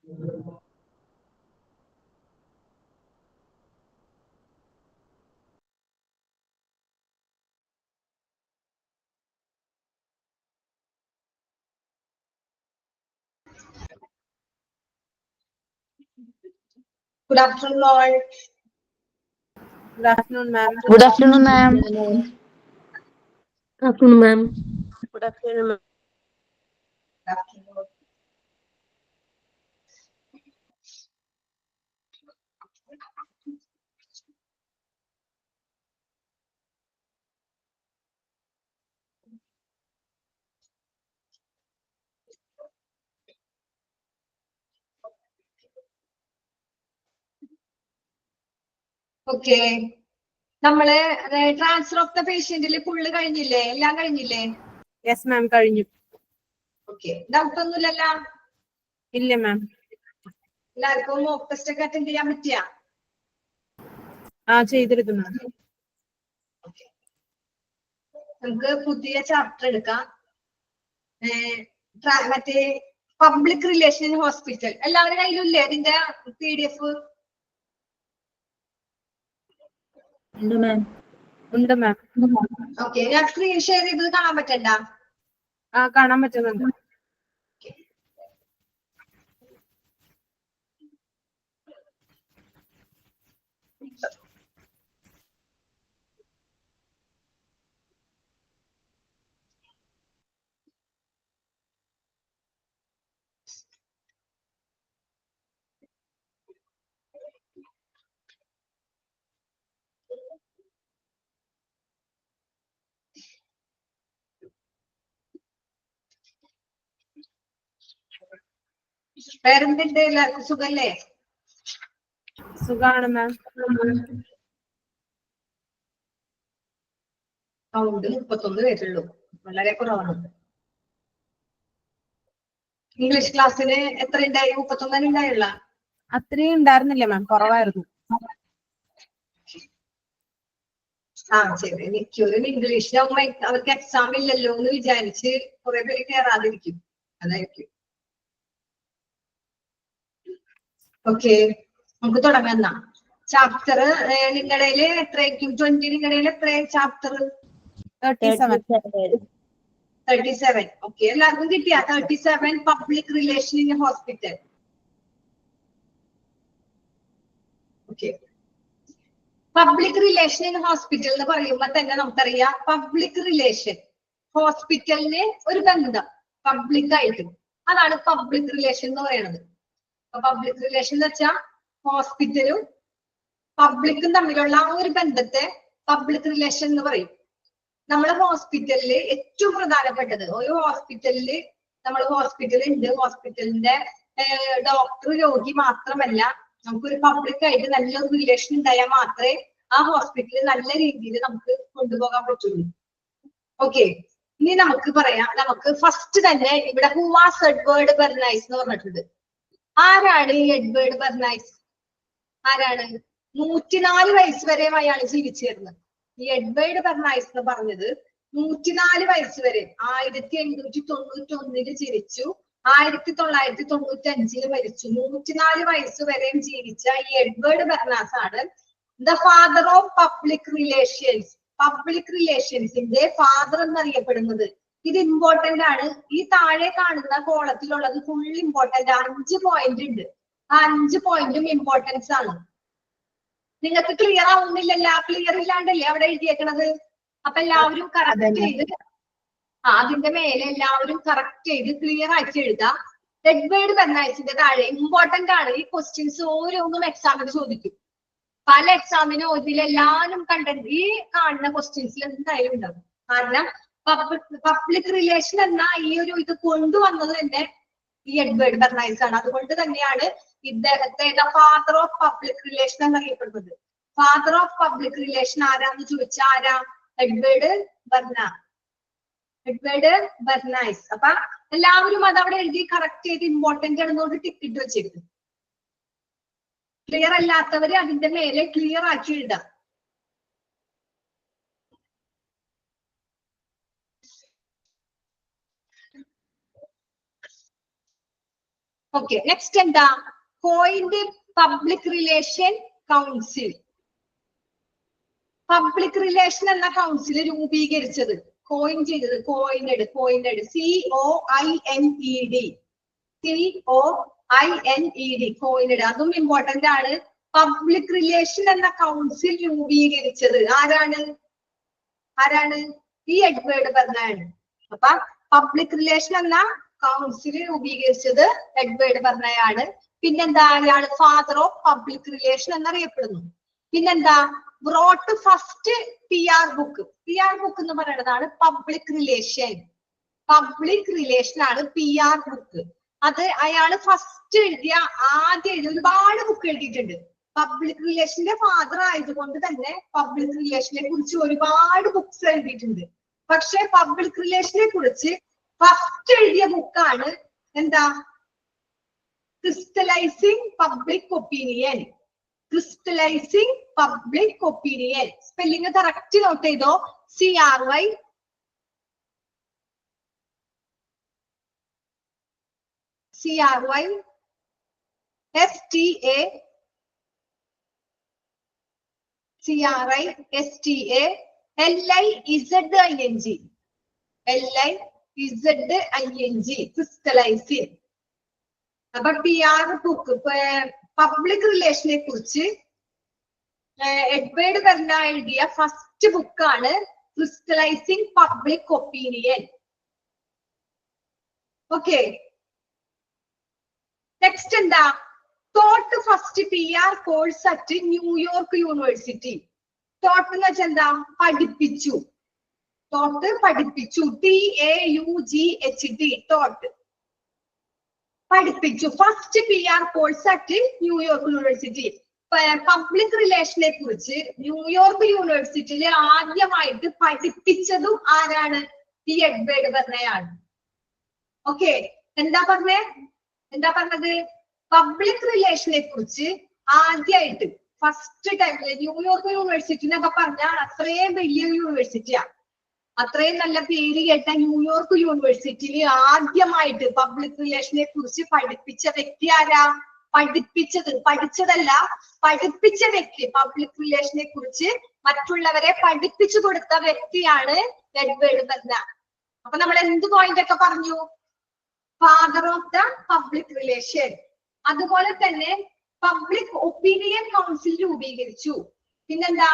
Good afternoon, all. Good afternoon, ma'am. Good afternoon, ma'am. Good afternoon, ma'am. Good afternoon, ma'am. Okay. നമ്മള് transfer of the പേഷ്യന്റില് full കഴിഞ്ഞില്ലേ? എല്ലാം കഴിഞ്ഞില്ലേ? Yes, ma'am. കഴിഞ്ഞു. Okay. Doubt ഒന്നുമില്ലല്ലോ? ഇല്ല മാം. എല്ലാവർക്കും മോക്ക് ടെസ്റ്റ് ഒക്കെ അറ്റൻഡ് ചെയ്യാൻ പറ്റിയ? ചെയ്തിരുന്നു മാം. നമുക്ക് പുതിയ ചാപ്റ്റർ എടുക്കാം. മറ്റേ പബ്ലിക് റിലേഷൻ ഹോസ്പിറ്റൽ എല്ലാവരുടെ കയ്യിലില്ലേ അതിന്റെ PDF? ഉണ്ട് മാം. ഓക്കെ. ഞാൻ സ്ക്രീൻ ഷെയർ ചെയ്തത് കാണാൻ പറ്റണ്ട? കാണാൻ പറ്റുന്നുണ്ട്. വേറെന്തുണ്ട്? എല്ലാവർക്കും സുഖല്ലേ? സുഖാണ് മാം. കൗണ്ട് 31 പേരുള്ളൂ, വളരെ കുറവാണ്. ഇംഗ്ലീഷ് ക്ലാസ്സിന് എത്ര ഉണ്ടായി? 31 ഉണ്ടായുള്ള? അത്രയും ഉണ്ടായിരുന്നില്ല മാം, കുറവായിരുന്നു. ശരി. മിക്കവരും ഇംഗ്ലീഷിലാവുമ്പോ അവർക്ക് എക്സാം ഇല്ലല്ലോ എന്ന് വിചാരിച്ച് കുറെ പേര് കയറാതിരിക്കും, അതായിരിക്കും. ഓക്കെ, നമുക്ക് തുടങ്ങാം. ചാപ്റ്റർ നിങ്ങളുടെ എത്രയായിരിക്കും? 20 നിങ്ങളുടെ എത്ര ചാപ്റ്റർ? 37. ഓക്കെ, എല്ലാവർക്കും കിട്ടിയ 37 public relation in hospital? Okay. Public relation in hospital എന്ന് പറയുമ്പോൾ തന്നെ നമുക്കറിയാം, പബ്ലിക് റിലേഷൻ ഹോസ്പിറ്റലിന് ഒരു ബന്ധം പബ്ലിക് ആയിട്ട്, അതാണ് പബ്ലിക് റിലേഷൻ എന്ന് പറയുന്നത്. പബ്ലിക് റിലേഷൻ എന്ന് വെച്ചാൽ ഹോസ്പിറ്റലും പബ്ലിക്കും തമ്മിലുള്ള ഒരു ബന്ധത്തെ പബ്ലിക് റിലേഷൻ എന്ന് പറയും. നമ്മളെ ഹോസ്പിറ്റലില് ഏറ്റവും പ്രധാനപ്പെട്ടത്, ഒരു ഹോസ്പിറ്റലില് നമ്മൾ ഹോസ്പിറ്റലുണ്ട്, ഹോസ്പിറ്റലിന്റെ ഡോക്ടർ രോഗി മാത്രമല്ല, നമുക്കൊരു പബ്ലിക് ആയിട്ട് നല്ലൊരു റിലേഷൻ ഉണ്ടായാൽ മാത്രമേ ആ ഹോസ്പിറ്റലിൽ നല്ല രീതിയിൽ നമുക്ക് കൊണ്ടുപോകാൻ പറ്റുള്ളൂ. ഓക്കെ, ഇനി നമുക്ക് പറയാം. നമുക്ക് ഫസ്റ്റ് തന്നെ ഇവിടെ ഹു വാസ് എഡ്വേർഡ് ബെർണൈസ് എന്ന് പറഞ്ഞിട്ടുണ്ട്. ആരാണ് ഈ എഡ്വേർഡ് ബെർണൈസ്? ആരാണ്? 104 വയസ്സ് വരെ അയാൾ ജീവിച്ചിരുന്നത്. ഈ എഡ്വേർഡ് ബെർണൈസ് എന്ന് പറഞ്ഞത് 104 വയസ്സ് വരെ, 1891 ജനിച്ചു, 1995 മരിച്ചു. 104 വയസ്സ് വരെയും ജീവിച്ച ഈ എഡ്വേർഡ് ബെർണൈസ് ആണ് the father of public relations. Public റിലേഷൻസിന്റെ ഫാദർ എന്നറിയപ്പെടുന്നത്. ഇത് ഇമ്പോർട്ടന്റ് ആണ്. ഈ താഴെ കാണുന്ന കോളത്തിലുള്ളത് ഫുൾ ഇമ്പോർട്ടന്റ്. 5 പോയിന്റ് ഉണ്ട്. ആ 5 പോയിന്റും ഇമ്പോർട്ടൻസ് ആണ്. നിങ്ങൾക്ക് ക്ലിയർ ആവുന്നില്ലല്ലോ? ക്ലിയർ ഇല്ലാണ്ടല്ലേ അവിടെ എഴുതിയേക്കണത്? അപ്പൊ എല്ലാവരും കറക്റ്റ് ചെയ്ത് അതിന്റെ മേലെ എല്ലാവരും കറക്റ്റ് ചെയ്ത് ക്ലിയർ ആക്കി എഴുതാം. എഡ്വേർഡ് ബെർണൈസിന്റെ താഴെ ഇമ്പോർട്ടന്റ് ആണ്. ഈ ക്വസ്റ്റ്യൻസ് ഓരോന്നും എക്സാമിന് ചോദിക്കും. പല എക്സാമിനും ഇതിലെല്ലാവരും കണ്ടന്റ് ഈ കാണുന്ന ക്വസ്റ്റ്യൻസിൽ എന്തായാലും ഉണ്ടാവും. കാരണം പബ്ലിക് റിലേഷൻ എന്ന ഈ ഒരു ഇത് കൊണ്ടുവന്നത് തന്നെ ഈ എഡ്വേർഡ് ബെർണൈസ് ആണ്. അതുകൊണ്ട് തന്നെയാണ് ഇദ്ദേഹത്തെ ഫാദർ ഓഫ് പബ്ലിക് റിലേഷൻ എന്നറിയപ്പെടുന്നത്. ഫാദർ ഓഫ് പബ്ലിക് റിലേഷൻ ആരാന്ന് ചോദിച്ചാൽ ആരാ? Edward Bernays. അപ്പൊ എല്ലാവരും അത് അവിടെ എഴുതി കറക്റ്റ് ചെയ്ത് ഇമ്പോർട്ടന്റ് ആണെന്നോട് ടിക്കറ്റ് വെച്ചിരുന്നു. ക്ലിയർ അല്ലാത്തവര് അതിന്റെ മേലെ ക്ലിയർ ആക്കി എഴുതാം. ഓക്കെ, നെക്സ്റ്റ് എന്താ? Coined public relation council. Public relation എന്ന കൗൺസിൽ രൂപീകരിച്ചത്, കോയിൻ ചെയ്തത്, കോയിനഡ് COINED കോയിനഡ്, അതും ഇമ്പോർട്ടന്റ് ആണ്. പബ്ലിക് റിലേഷൻ എന്ന കൗൺസിൽ രൂപീകരിച്ചത് ആരാണ്? ഈ എഡ്വേർഡ് ബെർണയാണ്. അപ്പൊ പബ്ലിക് റിലേഷൻ എന്ന കൗൺസിൽ രൂപീകരിച്ചത് എഡ്വേർഡ് ബെർണയാണ്. പിന്നെന്താ? അയാള് ഫാദർ ഓഫ് പബ്ലിക് റിലേഷൻ എന്നറിയപ്പെടുന്നു. പിന്നെന്താ? Brought first PR book. PR book എന്ന് പറയുന്നതാണ് പബ്ലിക് റിലേഷൻ. ആണ് PR ബുക്ക്. അത് അയാള് ഫസ്റ്റ് ആദ്യം എഴുതിയ ഒരുപാട് ബുക്ക് എഴുതിയിട്ടുണ്ട്. പബ്ലിക് റിലേഷന്റെ ഫാദർ ആയതുകൊണ്ട് തന്നെ പബ്ലിക് റിലേഷനെ കുറിച്ച് ഒരുപാട് ബുക്സ് എഴുതിയിട്ടുണ്ട്. പക്ഷെ പബ്ലിക് റിലേഷനെ കുറിച്ച് ഫസ്റ്റ് എഴുതിയ ബുക്കാണ് എന്താ? Crystallising public opinion. Spelling correct note ചെയ്തോ. CRISTLIZING crystallising. അപ്പൊ PR ബുക്ക് പബ്ലിക് റിലേഷനെ കുറിച്ച് എഡ്വേർഡ് ബെർണ എഴുതിയ ഫസ്റ്റ് ബുക്കാണ് crystallising public opinion. Okay, next എന്താ? Taught first PR course at New York University. Taught എന്ന് വെച്ചാൽ എന്താ? പഠിപ്പിച്ചു. TAUGHT തോട്ട് പഠിപ്പിച്ചു. First PR course at New York University. Public റിലേഷനെ കുറിച്ച് ന്യൂയോർക്ക് യൂണിവേഴ്സിറ്റിയിൽ ആദ്യമായിട്ട് പഠിപ്പിച്ചതും ആരാണ്? ഈ എഡ്വേർഡ് ബെർണയാണ്. ഓക്കെ, എന്താ പറഞ്ഞത്? പബ്ലിക് റിലേഷനെ കുറിച്ച് ആദ്യമായിട്ട് ഫസ്റ്റ് ടൈമില് ന്യൂയോർക്ക് യൂണിവേഴ്സിറ്റി എന്നൊക്കെ പറഞ്ഞാൽ അത്രയും വലിയ യൂണിവേഴ്സിറ്റിയാണ്. അത്രയും നല്ല പേര് കേട്ട ന്യൂയോർക്ക് യൂണിവേഴ്സിറ്റിയിൽ ആദ്യമായിട്ട് പബ്ലിക് റിലേഷനെ കുറിച്ച് പഠിപ്പിച്ച വ്യക്തി ആരാ? പഠിച്ചതല്ല, പഠിപ്പിച്ച വ്യക്തി. പബ്ലിക് റിലേഷനെ കുറിച്ച് മറ്റുള്ളവരെ പഠിപ്പിച്ചു കൊടുത്ത വ്യക്തിയാണ് എഡ്വേർഡ് ബെർണ. അപ്പൊ നമ്മൾ എന്ത് പോയിന്റ് ഒക്കെ പറഞ്ഞു? Father of the public relation. അതുപോലെ തന്നെ പബ്ലിക് ഒപ്പീനിയൻ കൗൺസിൽ രൂപീകരിച്ചു. പിന്നെന്താ?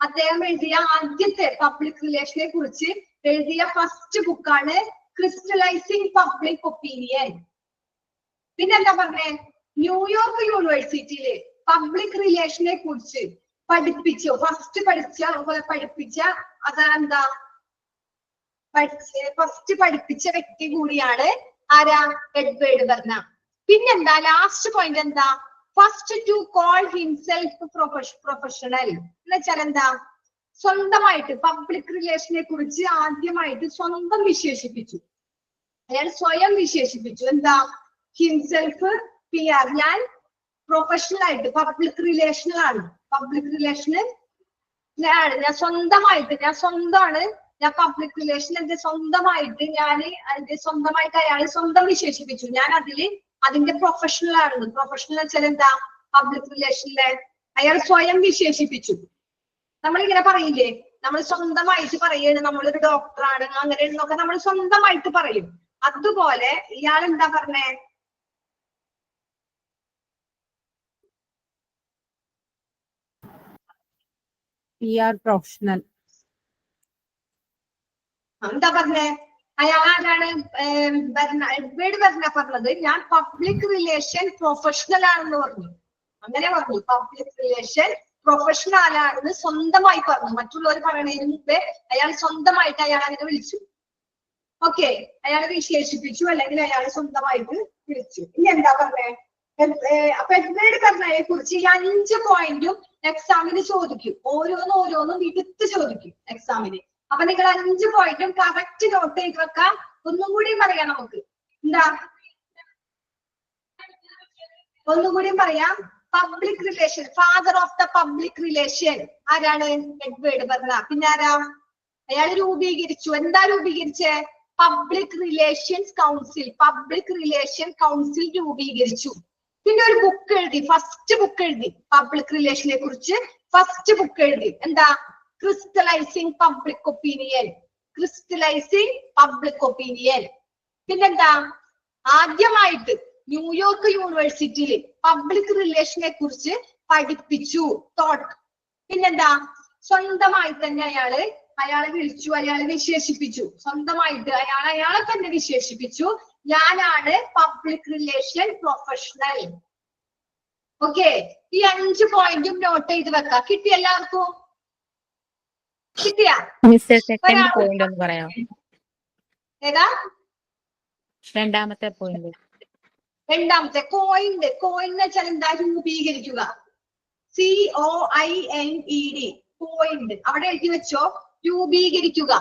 അദ്ദേഹം എഴുതിയ ആദ്യത്തെ പബ്ലിക് റിലേഷനെ കുറിച്ച് എഴുതിയ ഫസ്റ്റ് ബുക്കാണ് ക്രിസ്റ്റലൈസിംഗ് പബ്ലിക് ഒപ്പീനിയൻ. പിന്നെന്താ പറഞ്ഞേ? ന്യൂയോർക്ക് യൂണിവേഴ്സിറ്റിയില് പബ്ലിക് റിലേഷനെ കുറിച്ച് പഠിപ്പിച്ച അതെന്താ? ഫസ്റ്റ് പഠിപ്പിച്ച വ്യക്തി കൂടിയാണ് ആരാ? Edward Bernays. പിന്നെന്താ? ലാസ്റ്റ് പോയിന്റ് എന്താ? First to call himself professional എന്ന് വെച്ചാൽ എന്താ? സ്വന്തമായിട്ട് പബ്ലിക് റിലേഷനെ കുറിച്ച് ആദ്യമായിട്ട് സ്വന്തം വിശേഷിപ്പിച്ചു. അയാൾ സ്വയം വിശേഷിപ്പിച്ചു. എന്താ? Himself PR. ഞാൻ പ്രൊഫഷണൽ ആയിട്ട് പബ്ലിക് റിലേഷനിലാണ്. പബ്ലിക് റിലേഷന് ഞാൻ സ്വന്തമാണ്. ഞാൻ പബ്ലിക് റിലേഷൻ എന്റെ സ്വന്തമായിട്ട് അയാൾ സ്വന്തം വിശേഷിപ്പിച്ചു. ഞാൻ അതിന്റെ പ്രൊഫഷണൽ ആണ്. പ്രൊഫഷണൽ വെച്ചാൽ എന്താ? പബ്ലിക് റിലേഷനിലെ അയാൾ സ്വയം വിശേഷിപ്പിച്ചു. നമ്മളിങ്ങനെ പറയില്ലേ, നമ്മൾ സ്വന്തമായിട്ട് പറയാണ് നമ്മളൊരു ഡോക്ടറാണ് അങ്ങനെയെന്നൊക്കെ നമ്മൾ സ്വന്തമായിട്ട് പറയും. അതുപോലെ ഇയാൾ എന്താ പറഞ്ഞേ? PR professional. എന്താ പറഞ്ഞേ? അയാൾ ആരാണ്? എഡ്വേർഡ് ബെർണ പറഞ്ഞത് ഞാൻ പബ്ലിക് റിലേഷൻ പ്രൊഫഷണൽ ആണെന്ന് പറഞ്ഞു. അങ്ങനെ പറഞ്ഞു. പബ്ലിക് റിലേഷൻ പ്രൊഫഷണൽ ആണെന്ന് സ്വന്തമായി പറഞ്ഞു. മറ്റുള്ളവർ പറയണതിന് മുമ്പേ അയാൾ സ്വന്തമായിട്ട് അയാൾ അങ്ങനെ വിളിച്ചു. ഓക്കെ, അയാൾ വിശേഷിപ്പിച്ചു, അല്ലെങ്കിൽ അയാൾ സ്വന്തമായിട്ട് വിളിച്ചു. ഇനി എന്താ പറഞ്ഞേ? അപ്പൊ എഡ്വേർഡ് ബെർണയെ കുറിച്ച് ഈ 5 പോയിന്റും എക്സാമിന് ചോദിക്കും. ഓരോന്നും എടുത്ത് ചോദിക്കും എക്സാമിന്. അപ്പൊ നിങ്ങൾ 5 പോയിന്റും കറക്റ്റ് നോട്ട് ചെയ്ത് വെക്കാം. ഒന്നും കൂടി പറയാം. നമുക്ക് എന്താ? ഒന്നുകൂടി പറയാം. Public relation, father of the public relation ആരാണ്? എഡ്വേർഡ് ബെർണ. പിന്നെ ആരാ? അയാൾ രൂപീകരിച്ചു. എന്താ രൂപീകരിച്ചേ? പബ്ലിക് റിലേഷൻസ് കൗൺസിൽ രൂപീകരിച്ചു. പിന്നെ ഒരു ബുക്ക് എഴുതി, ഫസ്റ്റ് ബുക്ക് എഴുതി പബ്ലിക് റിലേഷനെ കുറിച്ച്. ഫസ്റ്റ് ബുക്ക് എഴുതി എന്താ? ക്രിസ്റ്റലൈസിങ് പബ്ലിക് ഒപ്പീനിയൻ. പിന്നെന്താ? ആദ്യമായിട്ട് ന്യൂയോർക്ക് യൂണിവേഴ്സിറ്റിയിൽ പബ്ലിക് റിലേഷനെ കുറിച്ച് പഠിപ്പിച്ചു. പിന്നെന്താ? സ്വന്തമായി തന്നെ അയാളെ വിളിച്ചു, അയാളെ വിശേഷിപ്പിച്ചു. സ്വന്തമായിട്ട് അയാളെ തന്നെ വിശേഷിപ്പിച്ചു, ഞാനാണ് പബ്ലിക് റിലേഷൻ പ്രൊഫഷണൽ. ഓക്കെ, ഈ 5 പോയിന്റും നോട്ട് ചെയ്ത് വെക്കാം. കിട്ടിയ എല്ലാവർക്കും? കിട്ടിയാ? ഏതാ രണ്ടാമത്തെ പോയിന്റ്? രണ്ടാമത്തെ കോയിന്റ് എന്ന് വെച്ചാൽ എന്താ? രൂപീകരിക്കുക. COINED point. അവിടെ എഴുതി വെച്ചോ, രൂപീകരിക്കുക.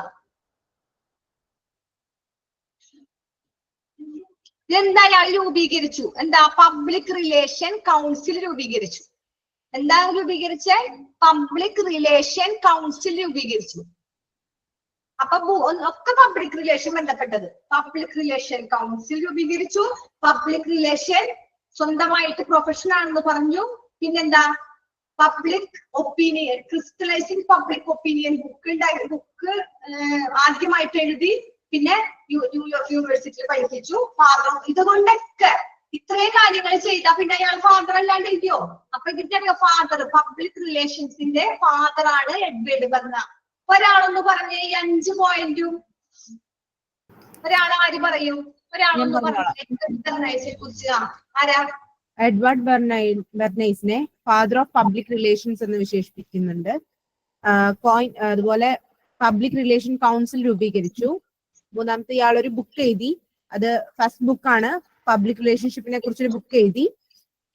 എന്താ അയാൾ രൂപീകരിച്ചു? എന്താ? പബ്ലിക് റിലേഷൻ കൗൺസിൽ രൂപീകരിച്ചു. എന്താ രൂപീകരിച്ച? പബ്ലിക് റിലേഷൻ കൗൺസിൽ രൂപീകരിച്ചു. അപ്പൊ ഒക്കെ പബ്ലിക് റിലേഷൻ ബന്ധപ്പെട്ടത്. പബ്ലിക് റിലേഷൻ കൗൺസിൽ രൂപീകരിച്ചു. പബ്ലിക് റിലേഷൻ സ്വന്തമായിട്ട് പ്രൊഫഷൻ ആണെന്ന് പറഞ്ഞു. പിന്നെന്താ? Public opinion, crystallising public opinion book ആദ്യമായിട്ട് എഴുതി. പിന്നെ ന്യൂയോർക്ക് യൂണിവേഴ്സിറ്റിയിൽ പഠിപ്പിച്ചു. ഇതുകൊണ്ടൊക്കെ ഇത്രയും കാര്യങ്ങൾ ചെയ്താ പിന്നെ അയാൾ ഫാദർ അല്ലാണ്ട് ഇല്ലയോ? അപ്പൊ ഇതിന്റെ ഫാദർ, പബ്ലിക് റിലേഷൻസിന്റെ ഫാദർ ആണ് എഡ്വേർഡ് ബെർണ. ഒരാളൊന്ന് പറഞ്ഞേ ഈ 5 പോയിന്റും. ഒരാൾ ആര് പറയും? ഒരാളൊന്ന് പറഞ്ഞേ കുറിച്ച്. ആരാ? എഡ്വേർഡ് ബെർണൈസിനെ ഫാദർ ഓഫ് പബ്ലിക് റിലേഷൻസ് എന്ന് വിശേഷിപ്പിക്കുന്നുണ്ട്. അതുപോലെ പബ്ലിക് റിലേഷൻ കൗൺസിൽ രൂപീകരിച്ചു. മൂന്നാമത്തെ ഇയാൾ ഒരു ബുക്ക് എഴുതി. അത് ഫസ്റ്റ് ബുക്കാണ്. പബ്ലിക് റിലേഷൻഷിപ്പിനെ കുറിച്ചൊരു ബുക്ക് എഴുതി.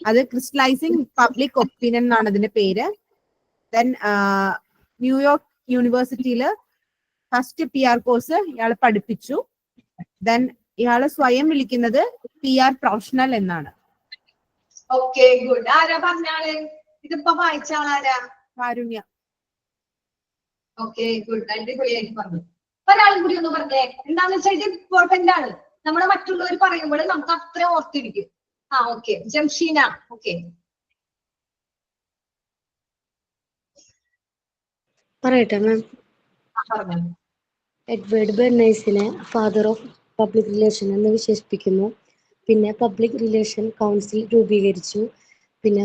അത് ക്രിസ്റ്റലൈസിങ് പബ്ലിക് ഒപ്പീനിയൻ എന്നാണ് അതിന്റെ പേര്. ദെൻ ന്യൂയോർക്ക് യൂണിവേഴ്സിറ്റിയില് ഫസ്റ്റ് PR കോഴ്സ് ഇയാൾ പഠിപ്പിച്ചു. ദെൻ ഇയാള് സ്വയം വിളിക്കുന്നത് PR പ്രൊഫഷണൽ എന്നാണ്. Okay, good. ആരാ പറഞ്ഞാള്? ഇതിപ്പോ വായിച്ച ആളാരാ? കാരുണ്യ. Okay, good. അടിപൊളിയായിട്ട് പറഞ്ഞു. ഒരാളും കൂടി ഒന്ന് പറഞ്ഞേ. എന്താന്ന് വെച്ചാൽ ഇത് ഇമ്പോർട്ടന്റ് ആണ്. നമ്മൾ മറ്റുള്ളവർ പറയുമ്പോൾ നമുക്ക് അത്ര ഓർത്തിരിക്കും. ഓക്കെ, ജംഷീന. ഓക്കെ, പറയട്ടെ മാം. എഡ്വേർഡ് ബെർണൈസിനെ ഫാദർ ഓഫ് പബ്ലിക് റിലേഷൻ എന്ന് വിശേഷിപ്പിക്കുന്നു. പിന്നെ പബ്ലിക് റിലേഷൻ കൗൺസിൽ രൂപീകരിച്ചു. പിന്നെ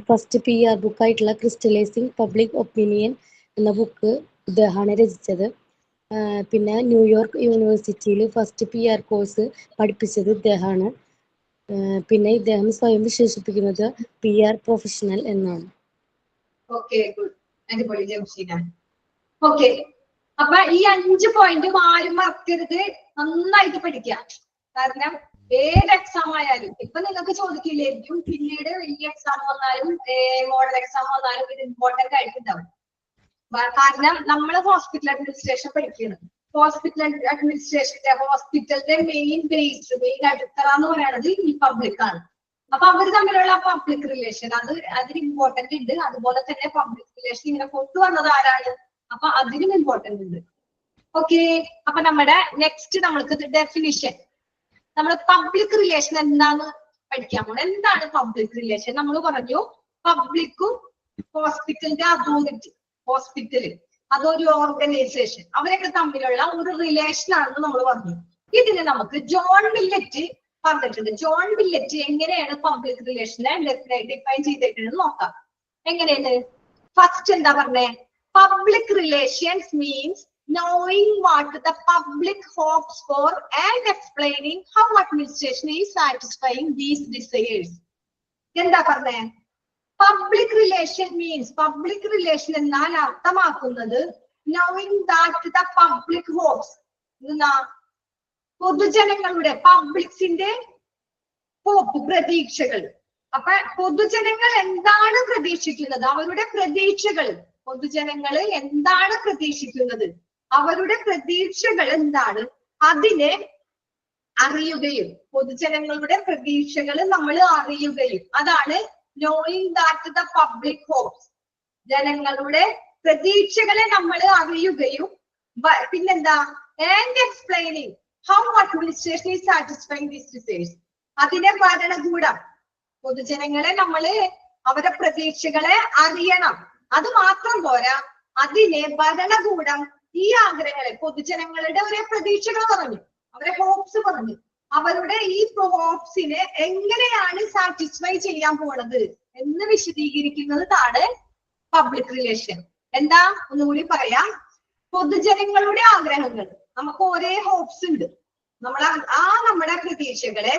ഫസ്റ്റ് PR ബുക്കായിട്ടുള്ള ക്രിസ്റ്റലൈസിങ് പബ്ലിക് ഒപ്പീനിയൻ എന്ന ബുക്ക് ഇദ്ദേഹമാണ് രചിച്ചത്. പിന്നെ ന്യൂയോർക്ക് യൂണിവേഴ്സിറ്റിയിൽ ഫസ്റ്റ് PR കോഴ്സ് പഠിപ്പിച്ചത് ഇദ്ദേഹമാണ്. പിന്നെ ഇദ്ദേഹം സ്വയം വിശേഷിപ്പിക്കുന്നത് PR പ്രൊഫഷണൽ എന്നാണ്. Okay, good. അടിപൊളി ജംഷീന. ഓക്കെ, അപ്പൊ ഈ 5 പോയിന്റും ആരും മറക്കരുത്. നന്നായിട്ട് പഠിക്കുക. കാരണം ഏത് എക്സാം ആയാലും ഇപ്പൊ നിങ്ങൾക്ക് ചോദിക്കില്ലായിരിക്കും, പിന്നീട് വലിയ എക്സാം വന്നാലും മോഡൽ എക്സാം വന്നാലും ഇത് ഇമ്പോർട്ടന്റ് ആയിട്ടുണ്ടാവും. കാരണം നമ്മൾ ഹോസ്പിറ്റൽ അഡ്മിനിസ്ട്രേഷൻ പഠിക്കുന്നത്. ഹോസ്പിറ്റൽ ഹോസ്പിറ്റലിന്റെ മെയിൻ ബേസ്, മെയിൻ അടിത്തറ എന്ന് പറയുന്നത് ഈ പബ്ലിക് ആണ്. അപ്പൊ അവർ തമ്മിലുള്ള പബ്ലിക് റിലേഷൻ അതിന് ഇമ്പോർട്ടന്റ് ഉണ്ട്. അതുപോലെ തന്നെ പബ്ലിക് റിലേഷൻ ഇങ്ങനെ കൊണ്ടുവന്നത് ആരാണ്? അപ്പൊ അതിനും ഇമ്പോർട്ടന്റ് ഉണ്ട്. ഓക്കെ, അപ്പൊ നമ്മുടെ നെക്സ്റ്റ് നമ്മൾക്ക് ഡെഫിനിഷൻ. നമ്മൾ പബ്ലിക് റിലേഷൻ എന്താന്ന് പഠിക്കാൻ പോകണം. എന്താണ് പബ്ലിക് റിലേഷൻ? നമ്മൾ പറഞ്ഞു പബ്ലിക്കും ഹോസ്പിറ്റലിന്റെ അതോറിറ്റി, ഹോസ്പിറ്റല് അതൊരു ഓർഗനൈസേഷൻ, അവരൊക്കെ തമ്മിലുള്ള ഒരു റിലേഷൻ ആണെന്ന് നമ്മൾ പറഞ്ഞു. ഇതിന് നമുക്ക് ജോൺ വില്ലറ്റ് പറഞ്ഞിട്ടുണ്ട്. ജോൺ വില്ലറ്റ് എങ്ങനെയാണ് പബ്ലിക് റിലേഷനെ ഡിഫൈൻ ചെയ്തിട്ടുണ്ടെന്ന് നോക്കാം. എങ്ങനെയാണ്? ഫസ്റ്റ് എന്താ പറഞ്ഞേ? Public relations means knowing what the public hopes for and explaining how administration is satisfying these desires. എന്താ പറഞ്ഞേ? Public relation means, public relation എന്നാൽ അർത്ഥമാക്കുന്നത് knowing that the public hopes, പൊതുജനങ്ങളുടെ, പബ്ലിക്സിന്റെ ഹോപ്പ്, പ്രതീക്ഷകൾ. അപ്പൊ പൊതുജനങ്ങൾ എന്താണ് പ്രതീക്ഷിക്കുന്നത്, അവരുടെ പ്രതീക്ഷകൾ, പൊതുജനങ്ങൾ എന്താണ് പ്രതീക്ഷിക്കുന്നത്, അവരുടെ പ്രതീക്ഷകൾ എന്താണ്, അതിനെ അറിയുകയും, പൊതുജനങ്ങളുടെ പ്രതീക്ഷകൾ നമ്മൾ അറിയുകയും, അതാണ് knowing that the public hopes. ജനങ്ങളുടെ പ്രതീക്ഷകളെ നമ്മൾ അറിയുകയും, പിന്നെന്താ, and explaining, how administration is satisfying these desires. അതിനെ ഭരണകൂടം, പൊതുജനങ്ങളെ നമ്മള് അവരുടെ പ്രതീക്ഷകളെ അറിയണം. അത് മാത്രം പോരാ, അതിനെ ഭരണകൂടം ഈ ആഗ്രഹങ്ങളെ, പൊതുജനങ്ങളുടെ ഒരേ പ്രതീക്ഷകൾ പറഞ്ഞു, അവരെ ഹോപ്സ് പറഞ്ഞു, അവരുടെ ഈ ഹോപ്സിനെ എങ്ങനെയാണ് സാറ്റിസ്ഫൈ ചെയ്യാൻ പോണത് എന്ന് വിശദീകരിക്കുന്നതാണ് പബ്ലിക് റിലേഷൻ. എന്താ ഒന്നുകൂടി പറയാം. പൊതുജനങ്ങളുടെ ആഗ്രഹങ്ങൾ, നമുക്ക് ഒരേ ഹോപ്സ് ഉണ്ട്, നമ്മുടെ പ്രതീക്ഷകളെ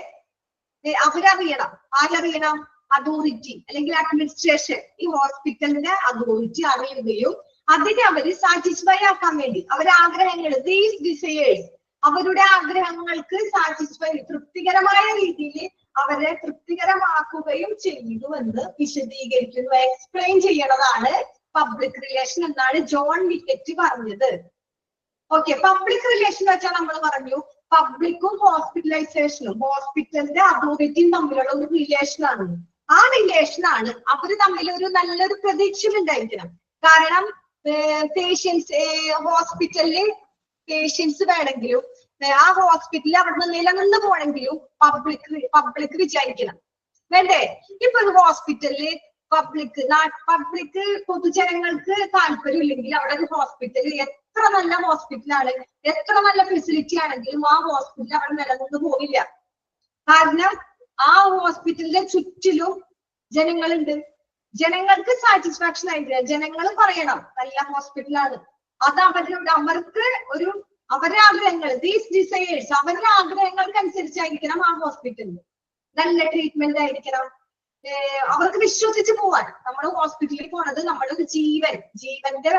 അവരറിയണം. ആരറിയണം? അതോറിറ്റി അല്ലെങ്കിൽ അഡ്മിനിസ്ട്രേഷൻ, ഈ ഹോസ്പിറ്റലിന്റെ അതോറിറ്റി അറിയുകയും അതിനെ അവര് സാറ്റിസ്ഫൈ ആക്കാൻ വേണ്ടി അവരുടെ ആഗ്രഹങ്ങൾ, ദീസ് ഡിസയേഴ്സ്, അവരുടെ ആഗ്രഹങ്ങൾക്ക് സാറ്റിസ്ഫൈ, തൃപ്തികരമായ രീതിയിൽ അവരെ തൃപ്തികരമാക്കുകയും ചെയ്യുന്നുവെന്ന് വിശദീകരിക്കുന്നു, എക്സ്പ്ലെയിൻ ചെയ്യണതാണ് പബ്ലിക് റിലേഷൻ എന്നാണ് ജോൺ വിക്കറ്റ് പറഞ്ഞത്. ഓക്കെ, പബ്ലിക് റിലേഷൻ വെച്ചാൽ നമ്മൾ പറഞ്ഞു പബ്ലിക്കും ഹോസ്പിറ്റലൈസേഷനും ഹോസ്പിറ്റലിന്റെ അതോറിറ്റിയും തമ്മിലുള്ള ഒരു റിലേഷൻ ആണ്. ആ റിലേഷൻ ആണ് അവര് തമ്മിൽ ഒരു നല്ലൊരു പ്രതീക്ഷ ഉണ്ടായിരിക്കണം. കാരണം പേഷ്യൻസ്, ഹോസ്പിറ്റലില് പേഷ്യൻസ് വേണമെങ്കിലും ആ ഹോസ്പിറ്റലിൽ അവിടുന്ന് നിലനിന്ന് പോണെങ്കിലും പബ്ലിക് വിചാരിക്കണം, വേണ്ടേ? ഇപ്പൊ ഒരു ഹോസ്പിറ്റലില് പബ്ലിക് പൊതുജനങ്ങൾക്ക് താല്പര്യം ഇല്ലെങ്കിൽ അവിടെ ഒരു ഹോസ്പിറ്റൽ എത്ര നല്ല ഹോസ്പിറ്റലാണ്, എത്ര നല്ല ഫെസിലിറ്റി ആണെങ്കിലും ആ ഹോസ്പിറ്റൽ അവിടെ നിലനിന്ന് പോവില്ല. കാരണം ആ ഹോസ്പിറ്റലിന്റെ ചുറ്റിലും ജനങ്ങളുണ്ട്. ജനങ്ങൾക്ക് സാറ്റിസ്ഫാക്ഷൻ ആയിട്ട് ജനങ്ങൾ പറയണം നല്ല ഹോസ്പിറ്റലാണ്. അത് അവർക്ക് ഒരു അവരുടെ ആഗ്രഹങ്ങൾ, ദീസ് ഡിസയേഴ്സ്, അവരുടെ ആഗ്രഹങ്ങൾക്ക് അനുസരിച്ചായിരിക്കണം ആ ഹോസ്പിറ്റലിൽ. നല്ല ട്രീറ്റ്മെന്റ് ആയിരിക്കണം, അവർക്ക് വിശ്വസിച്ച് പോവാൻ. നമ്മൾ ഹോസ്പിറ്റലിൽ പോണത് നമ്മുടെ ഒരു ജീവന്റെ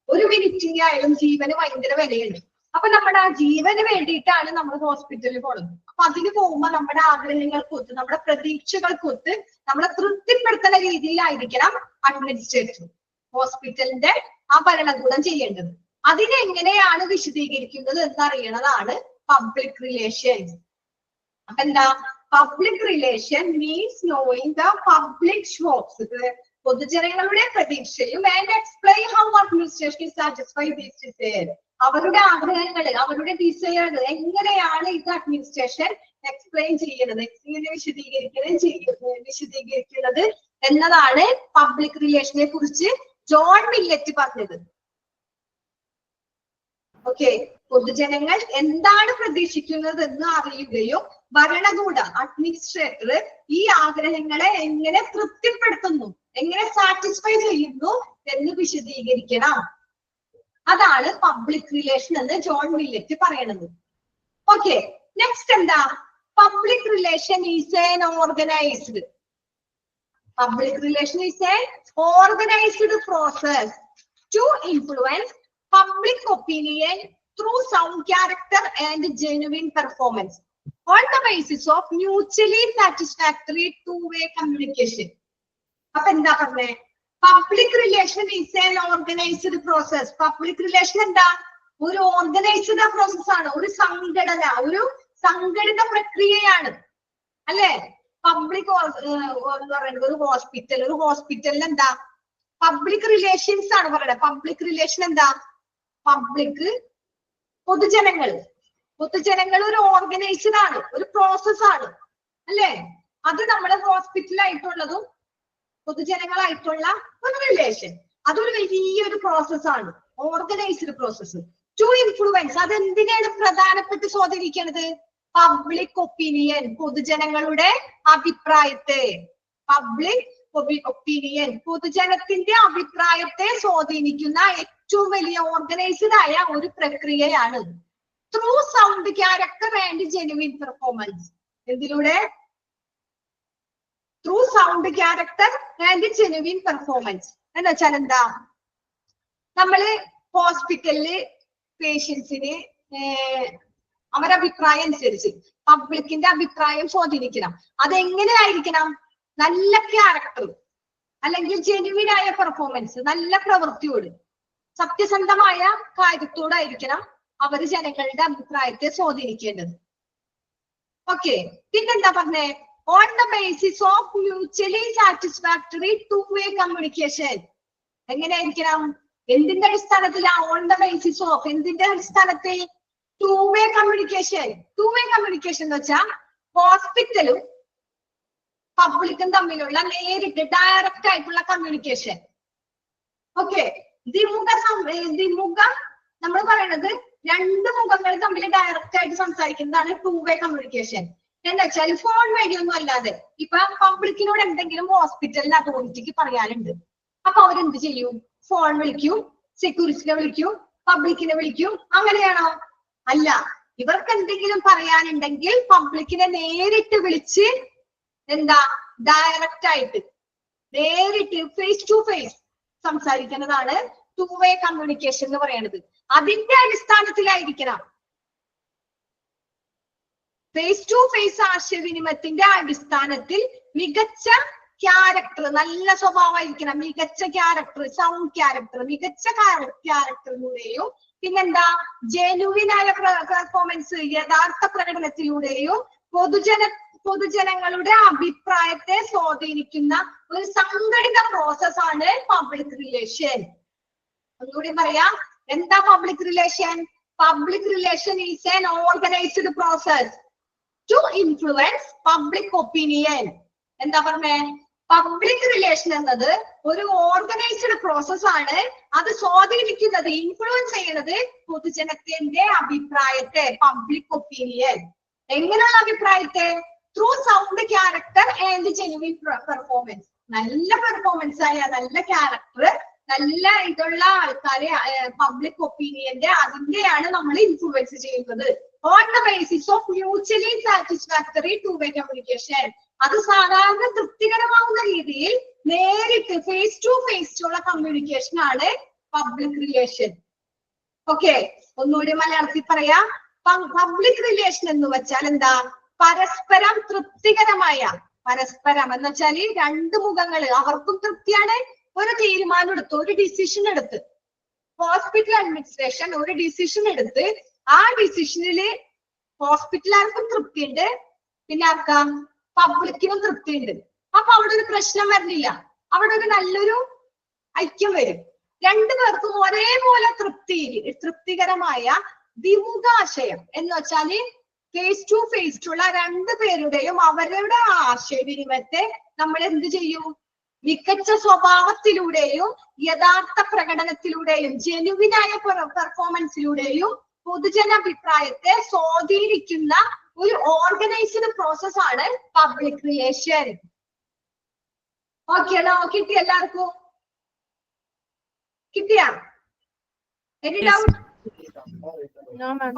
ഒരു മിനിറ്റിന്റെ ആയാലും ജീവന് ഭയങ്കര വിലയുണ്ട്. അപ്പൊ നമ്മുടെ ആ ജീവന് വേണ്ടിയിട്ടാണ് നമ്മൾ ഹോസ്പിറ്റലിൽ പോണത്. അപ്പൊ അതിന് പോകുമ്പോ നമ്മുടെ ആഗ്രഹങ്ങൾക്കൊത്ത്, നമ്മുടെ പ്രതീക്ഷകൾക്കൊത്ത് നമ്മളെ തൃപ്തിപ്പെടുത്തുന്ന രീതിയിലായിരിക്കണം അഡ്മിനിസ്ട്രേറ്റർ, ഹോസ്പിറ്റലിന്റെ ആ ഭരണകൂടം ചെയ്യേണ്ടത്. അതിനെങ്ങനെയാണ് വിശദീകരിക്കുന്നത് എന്നറിയണതാണ് പബ്ലിക് റിലേഷൻസ്. അപ്പൊ എന്താ public relation? Means knowing the public hopes, പൊതുജനങ്ങളുടെ പ്രതീക്ഷയും, and explain how administration satisfy these desires, അവരുടെ ആഗ്രഹങ്ങൾ, അവരുടെ ഡിസയർ എങ്ങനെയാണ് ഇത് അഡ്മിനിസ്ട്രേഷൻ എക്സ്പ്ലെയിൻ ചെയ്യുന്നത്, എങ്ങനെ വിശദീകരിക്കുന്നത് എന്നതാണ് പബ്ലിക് റിലേഷനെ കുറിച്ച് ജോൺ മില്ലറ്റ് പറഞ്ഞത്. ഓക്കെ, പൊതുജനങ്ങൾ എന്താണ് പ്രതീക്ഷിക്കുന്നത് എന്ന് അറിയുകയും ഭരണകൂടം, അഡ്മിനിസ്ട്രേറ്റർ ഈ ആഗ്രഹങ്ങളെ എങ്ങനെ തൃപ്തിപ്പെടുത്തുന്നു, എങ്ങനെ സാറ്റിസ്ഫൈ ചെയ്യുന്നു എന്ന് വിശദീകരിക്കണം. അതാണ് പബ്ലിക് റിലേഷൻ എന്ന് ജോൺ മില്ലറ്റ് പറയണത്. ഓക്കെ, നെക്സ്റ്റ് എന്താ? Public relation is an organised. Public relation is an organised process to influence public opinion through sound character and genuine performance on the basis of mutually satisfactory two-way communication. അപ്പൊ എന്താ പറഞ്ഞേ? Public relation is an organised process. Public relation എന്താ? ഒരു organised process ആണ്, ഒരു സംഘടന, ഒരു സംഘടിത പ്രക്രിയയാണ്, അല്ലെ? പബ്ലിക് എന്ന് പറയുന്നത് ഒരു ഹോസ്പിറ്റലിൽ എന്താ പബ്ലിക് റിലേഷൻസ് ആണ് പറയുന്നത്. പബ്ലിക് റിലേഷൻ എന്താ? പബ്ലിക്, പൊതുജനങ്ങൾ ഒരു ഓർഗനൈസ്ഡ് ആണ്, ഒരു പ്രോസസ് ആണ്, അല്ലെ? അത് നമ്മുടെ ഹോസ്പിറ്റലായിട്ടുള്ളതും പൊതുജനങ്ങളായിട്ടുള്ള ഒരു റിലേഷൻ, അതൊരു വലിയൊരു പ്രോസസ് ആണ്, ഓർഗനൈസ്ഡ് പ്രോസസ്. ടു ഇൻഫ്ലുവൻസ്, അതെന്തിനാണ് പ്രധാനപ്പെട്ട് സ്വാധീനിക്കുന്നത്? പബ്ലിക് ഒപ്പീനിയൻ, പൊതുജനങ്ങളുടെ അഭിപ്രായത്തെ. പബ്ലിക് ഒപ്പീനിയൻ, പൊതുജനത്തിന്റെ അഭിപ്രായത്തെ സ്വാധീനിക്കുന്ന ഏറ്റവും വലിയ ഓർഗനൈസ്ഡ് ആയ ഒരു പ്രക്രിയയാണ്. Through sound character and genuine performance. എന്തിലൂടെ? Through sound character and genuine performance എന്ന് വെച്ചാൽ എന്താ? നമ്മള് ഹോസ്പിറ്റലില് പേഷ്യൻസിന് അവരുടെ അഭിപ്രായം അനുസരിച്ച് പബ്ലിക്കിന്റെ അഭിപ്രായം സ്വാധീനിക്കണം. അതെങ്ങനെയായിരിക്കണം? നല്ല ക്യാരക്ടർ അല്ലെങ്കിൽ ജെനുവിൻ ആയ പെർഫോമൻസ്, നല്ല പ്രവൃത്തിയോട്, സത്യസന്ധമായ കാര്യത്തോടായിരിക്കണം അവര് ജനങ്ങളുടെ അഭിപ്രായത്തെ സ്വാധീനിക്കേണ്ടത്. ഓക്കെ, പിന്നെന്താ പറഞ്ഞേ? On the basis of mutually satisfactory two way communication. എങ്ങനെയായിരിക്കണം? എന്തിന്റെ അടിസ്ഥാനത്തിലാ? ഓൺ ദ ബേസിസ് ഓഫ്, എന്തിന്റെ അടിസ്ഥാനത്തിൽ? To way communication. To way communication എന്ന് വെച്ചാൽ ഹോസ്പിറ്റലും പബ്ലിക്കും തമ്മിലുള്ള നേരിട്ട് ഡയറക്റ്റ് ആയിട്ടുള്ള കമ്മ്യൂണിക്കേഷൻ. ഓക്കെ, ദ്വിമുഖം നമ്മൾ പറയുന്നത് രണ്ട് മുഖങ്ങൾ തമ്മിൽ ഡയറക്റ്റ് ആയിട്ട് സംസാരിക്കുന്നതാണ് ടു വേ കമ്മ്യൂണിക്കേഷൻ. എന്താ വെച്ചാൽ ഫോൺ വഴിയൊന്നും അല്ലാതെ ഇപ്പൊ പബ്ലിക്കിനോട് എന്തെങ്കിലും ഹോസ്പിറ്റലിന്റെ അതോറിറ്റിക്ക് പറയാനുണ്ട്, അപ്പൊ അവരെന്ത് ചെയ്യും? ഫോൺ വിളിക്കും, സെക്യൂരിറ്റിനെ വിളിക്കും, പബ്ലിക്കിനെ വിളിക്കും. അങ്ങനെയാണോ? അല്ല. ഇവർക്ക് എന്തെങ്കിലും പറയാനുണ്ടെങ്കിൽ പബ്ലിക്കിനെ നേരിട്ട് വിളിച്ച് എന്താ ഡയറക്റ്റ് ആയിട്ട് നേരിട്ട് ഫേസ് ടു ഫേസ് സംസാരിക്കുന്നതാണ് ടു വേ കമ്മ്യൂണിക്കേഷൻ എന്ന് പറയുന്നത്. അതിന്റെ അടിസ്ഥാനത്തിലായിരിക്കണം ഫേസ് ടു ഫേസ് ആശയവിനിമയത്തിന്റെ അടിസ്ഥാനത്തിൽ മികച്ച ക്യാരക്ടർ, നല്ല സ്വഭാവമായിരിക്കണം, മികച്ച ക്യാരക്ടർ, സൗണ്ട് ക്യാരക്ടർ, മികച്ച ക്യാരക്ടറിലൂടെയും പിന്നെന്താ ജെനുവിനായ പെർഫോമൻസ്, യഥാർത്ഥ പ്രകടനത്തിലൂടെയും പൊതുജനങ്ങളുടെ അഭിപ്രായത്തെ സ്വാധീനിക്കുന്ന ഒരു സംഘടിത പ്രോസസ് ആണ് പബ്ലിക് റിലേഷൻ. ഒന്നുകൂടി പറയാം, എന്താ public relation? Public relation is an organised process to influence public opinion. എന്താ പറഞ്ഞേ? പബ്ലിക് റിലേഷൻ എന്നത് ഒരു ഓർഗനൈസ്ഡ് പ്രോസസ് ആണ്. അത് സ്വാധീനിക്കുന്നത്, ഇൻഫ്ലുവൻസ് ചെയ്യുന്നത് പൊതുജനത്തിന്റെ അഭിപ്രായത്തെ, പബ്ലിക് ഒപ്പീനിയൻ. എങ്ങനെയുള്ള അഭിപ്രായത്തെ? Through sound character and genuine performance. നല്ല പെർഫോമൻസ് ആയ, നല്ല ക്യാരക്ടർ, നല്ല ഇതുള്ള ആൾക്കാരെ പബ്ലിക് ഒപ്പീനിയന്റെ അതിന്റെയാണ് നമ്മൾ ഇൻഫ്ലുവൻസ് ചെയ്യുന്നത്. On the basis of mutually satisfactory to way communication. അത് സാധാരണ തൃപ്തികരമാവുന്ന രീതിയിൽ നേരിട്ട് ഫേസ് ടു ഫേസ് ഉള്ള കമ്മ്യൂണിക്കേഷൻ ആണ് പബ്ലിക് റിലേഷൻ. ഓക്കെ, ഒന്നുകൂടി മലയാളത്തിൽ പറയാം. പബ്ലിക് റിലേഷൻ എന്ന് വെച്ചാൽ എന്താ? പരസ്പരം തൃപ്തികരമായ, പരസ്പരം എന്ന് വെച്ചാല് രണ്ട് മുഖങ്ങൾ, അവർക്കും തൃപ്തിയാണ്, ഒരു തീരുമാനം എടുത്ത്, ഒരു ഡിസിഷൻ എടുത്ത്, ഹോസ്പിറ്റൽ അഡ്മിനിസ്ട്രേഷൻ ഒരു ഡിസിഷൻ എടുത്ത് ആ ഡിസിഷനില് ഹോസ്പിറ്റലുകാർക്കും തൃപ്തിയുണ്ട്, പിന്നെ ആർക്കാം? പബ്ലിക്കിനും തൃപ്തിയുണ്ട്. അപ്പൊ അവിടെ ഒരു പ്രശ്നം വരുന്നില്ല, അവിടെ ഒരു നല്ലൊരു ഐക്യം വരും. രണ്ടുപേർക്കും ഒരേപോലെ തൃപ്തികരമായ ദ്വിമുഖാശയം എന്ന് വെച്ചാല് ഫേസ് ടു ഫേസ് ഉള്ള രണ്ടു പേരുടെയും അവരുടെ ആശയവിനിമയത്തെ നമ്മൾ എന്ത് ചെയ്യും? മികച്ച സ്വഭാവത്തിലൂടെയും യഥാർത്ഥ പ്രകടനത്തിലൂടെയും ജെനുവിനായ പെർഫോമൻസിലൂടെയും പൊതുജനാഭിപ്രായത്തെ സ്വാധീനിക്കുന്ന ഒരു ഓർഗനൈസ്ഡ് പ്രോസസ് ആണ് പബ്ലിക് റിലേഷൻ. ഓക്കെ ആണോ? കിട്ടി എല്ലാവർക്കും? കിട്ടിയാ? Any doubt?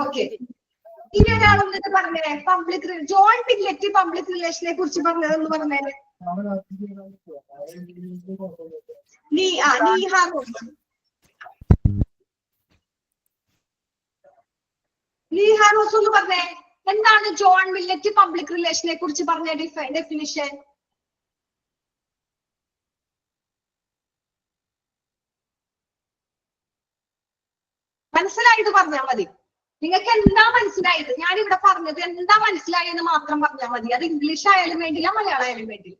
ഓക്കെ, ഇനി ഒരാളൊന്നിട്ട് പറഞ്ഞേ, പബ്ലിക് ജോൺ പില്ലറ്റ് പബ്ലിക് റിലേഷനെ കുറിച്ച് പറഞ്ഞതെന്ന് പറഞ്ഞേ. നീഹാറോസ് ഒന്ന് പറഞ്ഞേ, എന്താണ് ജോൺ മില്ലറ്റ് പബ്ലിക് റിലേഷനെ കുറിച്ച് പറഞ്ഞ ഡെഫിനിഷൻ? മനസ്സിലായത് പറഞ്ഞാൽ മതി. നിങ്ങൾക്ക് എന്താ മനസ്സിലായത്? ഞാനിവിടെ പറഞ്ഞത് എന്താ മനസ്സിലായെന്ന് മാത്രം പറഞ്ഞാൽ മതി. അത് ഇംഗ്ലീഷ് ആയാലും വേണ്ടില്ല, മലയാളം ആയാലും വേണ്ടില്ല.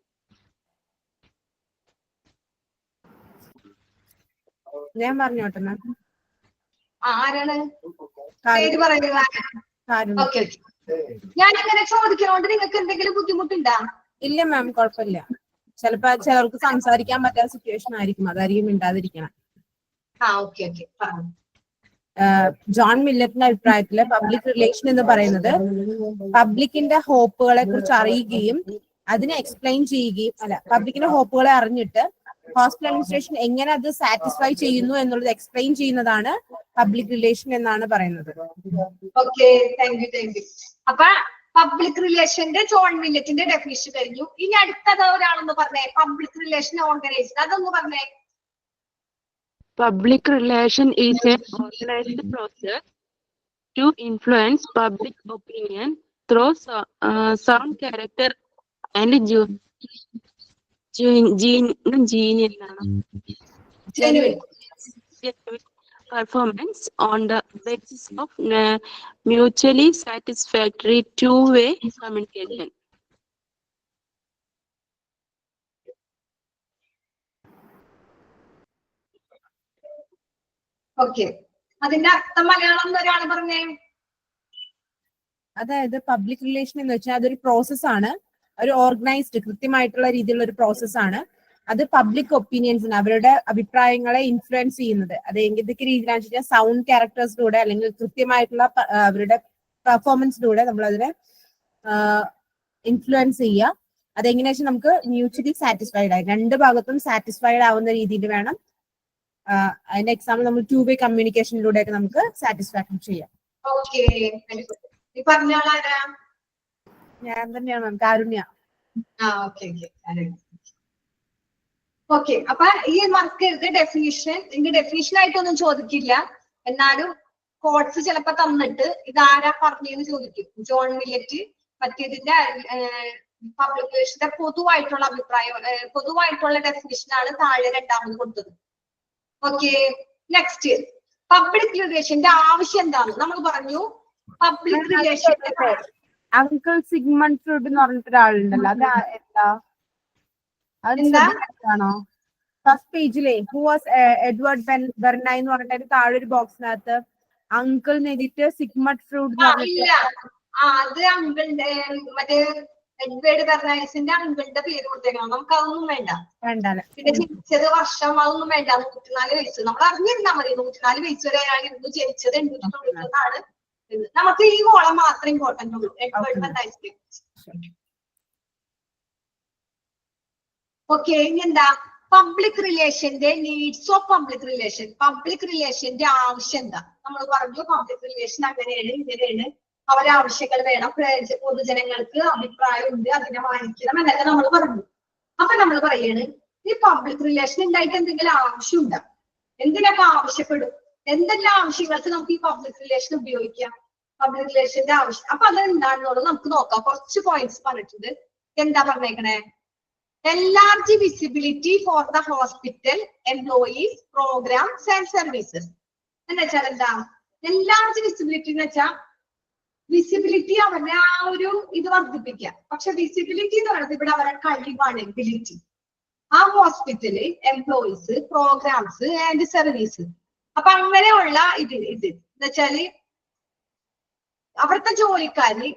ഞാൻ പറഞ്ഞോട്ടെ മാം. ആരാണ് പേര് പറയുന്നത്? ഓക്കെ, ഞാൻ അങ്ങനെ ചോദിക്കുന്നോണ്ട് നിങ്ങൾക്ക് എന്തെങ്കിലും ബുദ്ധിമുട്ടുണ്ടോ? ഇല്ല മാം, കുഴപ്പമില്ല. ചിലപ്പോ ചിലർക്ക് സംസാരിക്കാൻ പറ്റാത്ത സിറ്റുവേഷൻ ആയിരിക്കും, അതായിരിക്കും മിണ്ടാതിരിക്കണം. ഓക്കെ ഓക്കെ, പറഞ്ഞു. ജോൺ മില്ലറ്റിന്റെ അഭിപ്രായത്തില് പബ്ലിക് റിലേഷൻ എന്ന് പറയുന്നത് പബ്ലിക്കിന്റെ ഹോപ്പുകളെ കുറിച്ച് അറിയുകയും അതിനെ എക്സ്പ്ലെയിൻ ചെയ്യുകയും, അല്ല, പബ്ലിക്കിന്റെ ഹോപ്പുകളെ അറിഞ്ഞിട്ട് ഹോസ്പിറ്റൽ അഡ്മിനിസ്ട്രേഷൻ എങ്ങനെ അത് സാറ്റിസ്ഫൈ ചെയ്യുന്നു എന്നുള്ളത് എക്സ്പ്ലെയിൻ ചെയ്യുന്നതാണ് പബ്ലിക് റിലേഷൻ എന്നാണ് പറയുന്നത്. Okay, thank you. അപ്പൊ പബ്ലിക് റിലേഷന്റെ ജോൺ മില്ലറ്റിന്റെ ഡെഫിനിഷൻ കഴിഞ്ഞു. ഇനി അടുത്തത് ഒരാളൊന്ന് പറഞ്ഞേ, പബ്ലിക് റിലേഷൻ ഓർഗനൈസ്ഡ്, അതൊന്ന് പറഞ്ഞേ. Public relation is an organized process to influence public opinion through sound character and genuine performance on the basis of mutually satisfactory two-way communication. Okay, അതിന്റെ അർത്ഥം മലയാളം ഒരാൾ പറഞ്ഞേ. അതായത് പബ്ലിക് റിലേഷൻ എന്ന് വെച്ചാൽ അതൊരു പ്രോസസ്സാണ്, ഒരു ഓർഗനൈസ്ഡ് കൃത്യമായിട്ടുള്ള രീതിയിലുള്ള ഒരു പ്രോസസ്സാണ്. അത് പബ്ലിക് ഒപ്പീനിയൻസിന് അവരുടെ അഭിപ്രായങ്ങളെ ഇൻഫ്ലുവൻസ് ചെയ്യുന്നത്. അത് ഏതൊക്കെ രീതിയിലാണെന്ന് വെച്ചാൽ സൗണ്ട് ക്യാരക്ടേഴ്സിലൂടെ അല്ലെങ്കിൽ കൃത്യമായിട്ടുള്ള അവരുടെ പെർഫോമൻസിലൂടെ നമ്മൾ അതിനെ ഇൻഫ്ലുവൻസ് ചെയ്യുക. അതെങ്ങനെയാ വെച്ചാൽ നമുക്ക് മ്യൂച്വലി സാറ്റിസ്ഫൈഡ് ആയി, രണ്ട് ഭാഗത്തും സാറ്റിസ്ഫൈഡ് ആവുന്ന രീതിയിൽ വേണം. അതിന്റെ എക്സാമ്പിൾ നമ്മൾ 2-way കമ്മ്യൂണിക്കേഷനിലൂടെയൊക്കെ നമുക്ക് സാറ്റിസ്ഫാക്ഷൻ ചെയ്യാം. ഞാൻ തന്നെയാണ് മാം, കാരുണ്യ. ഓക്കെ, അപ്പൊ ഈ മാർക്ക് ഡെഫിനിഷൻ നിങ്ങൾക്ക് ഡെഫിനിഷൻ ആയിട്ടൊന്നും ചോദിക്കില്ല, എന്നാലും കോഡ്സ് ചിലപ്പോ തന്നിട്ട് ഇതാരാ പറഞ്ഞെന്ന് ചോദിക്കും. ജോൺ വില്ലറ്റ് മറ്റേതിന്റെ പബ്ലിക്കേഷന്റെ പൊതുവായിട്ടുള്ള അഭിപ്രായം, പൊതുവായിട്ടുള്ള ഡെഫിനിഷൻ ആണ് താഴെ രണ്ടാമത് കൊടുത്തത്. ഓക്കെ, നെക്സ്റ്റ് പബ്ലിക് റിലേഷന്റെ ആവശ്യം എന്താണ് നമ്മൾ പറഞ്ഞു. Public relation uncle Sigmund Freud എന്ന് പറഞ്ഞിട്ട് ഒരാളുണ്ടല്ലോ, അത് എന്താണോ ഫസ്റ്റ് പേജിലെ ഹു വാസ് എഡ്വേർഡ് ബെർണൈ എന്ന് പറഞ്ഞിട്ട് താഴെ ഒരു ബോക്സിനകത്ത് അങ്കിൾ എഴുതിയിട്ട് സിഗ്മണ്ട് ഫ്രൂഡ് അത് അങ്കിളിന്റെ മറ്റേ എഡ്വേർഡ് ബെർണൈസിന്റെ അങ്കിളിന്റെ പേര് കൊടുത്തേക്കണം. നമുക്ക് അതൊന്നും വേണ്ട. പിന്നെ ജനിച്ചത് വർഷം അതൊന്നും വേണ്ട. 104 വയസ്സ് നമ്മൾ അറിഞ്ഞിരുന്നാ മതി. 104 വയസ്സ് വരെയാണ് ഇന്ന് ജനിച്ചത്, 891 നമുക്ക് ഈ കോളം മാത്രം ഇമ്പോർട്ടന്റ് ഉള്ളൂ. Edward Bernays. ഓക്കെ, ഇനി എന്താ പബ്ലിക് റിലേഷന്റെ needs of public relation. Public റിലേഷന്റെ ആവശ്യം എന്താ നമ്മൾ പറഞ്ഞു. പബ്ലിക് റിലേഷൻ അങ്ങനെയാണ് ഇങ്ങനെയാണ്, അവരെ ആവശ്യങ്ങൾ വേണം, പൊതുജനങ്ങൾക്ക് അഭിപ്രായം ഉണ്ട്, അതിനെ മാനിക്കണം എന്നൊക്കെ നമ്മൾ പറഞ്ഞു. അപ്പൊ നമ്മൾ പറയാണ് ഈ പബ്ലിക് റിലേഷൻ ഉണ്ടായിട്ട് എന്തെങ്കിലും ആവശ്യമുണ്ടോ, എന്തിനൊക്കെ ആവശ്യപ്പെടും, എന്തെല്ലാം ആവശ്യങ്ങൾക്ക് നമുക്ക് ഈ പബ്ലിക് റിലേഷൻ ഉപയോഗിക്കാം. പബ്ലിക് റിലേഷന്റെ ആവശ്യം അപ്പൊ അതെന്താണെന്നുള്ളത് നമുക്ക് നോക്കാം. കുറച്ച് പോയിന്റ്സ് പറഞ്ഞിട്ടുണ്ട്. എന്താ പറഞ്ഞേക്കണേ? enlarge visibility for the hospital employees, programs and services. എന്ന് വെച്ചാൽ എന്താ enlarge visibility എന്ന് വെച്ചാൽ വിസിബിലിറ്റി അവരുടെ ആ ഒരു ഇത് വർദ്ധിപ്പിക്കുക. പക്ഷെ വിസിബിലിറ്റി എന്ന് പറയുന്നത് ഇവിടെ അവരുടെ കഴിവാണ്, എബിലിറ്റി. ആ hospital, employees, programmes and service. അപ്പൊ അങ്ങനെയുള്ള ഇത് എന്ന് വെച്ചാല് അവിടുത്തെ ജോലിക്കാര്,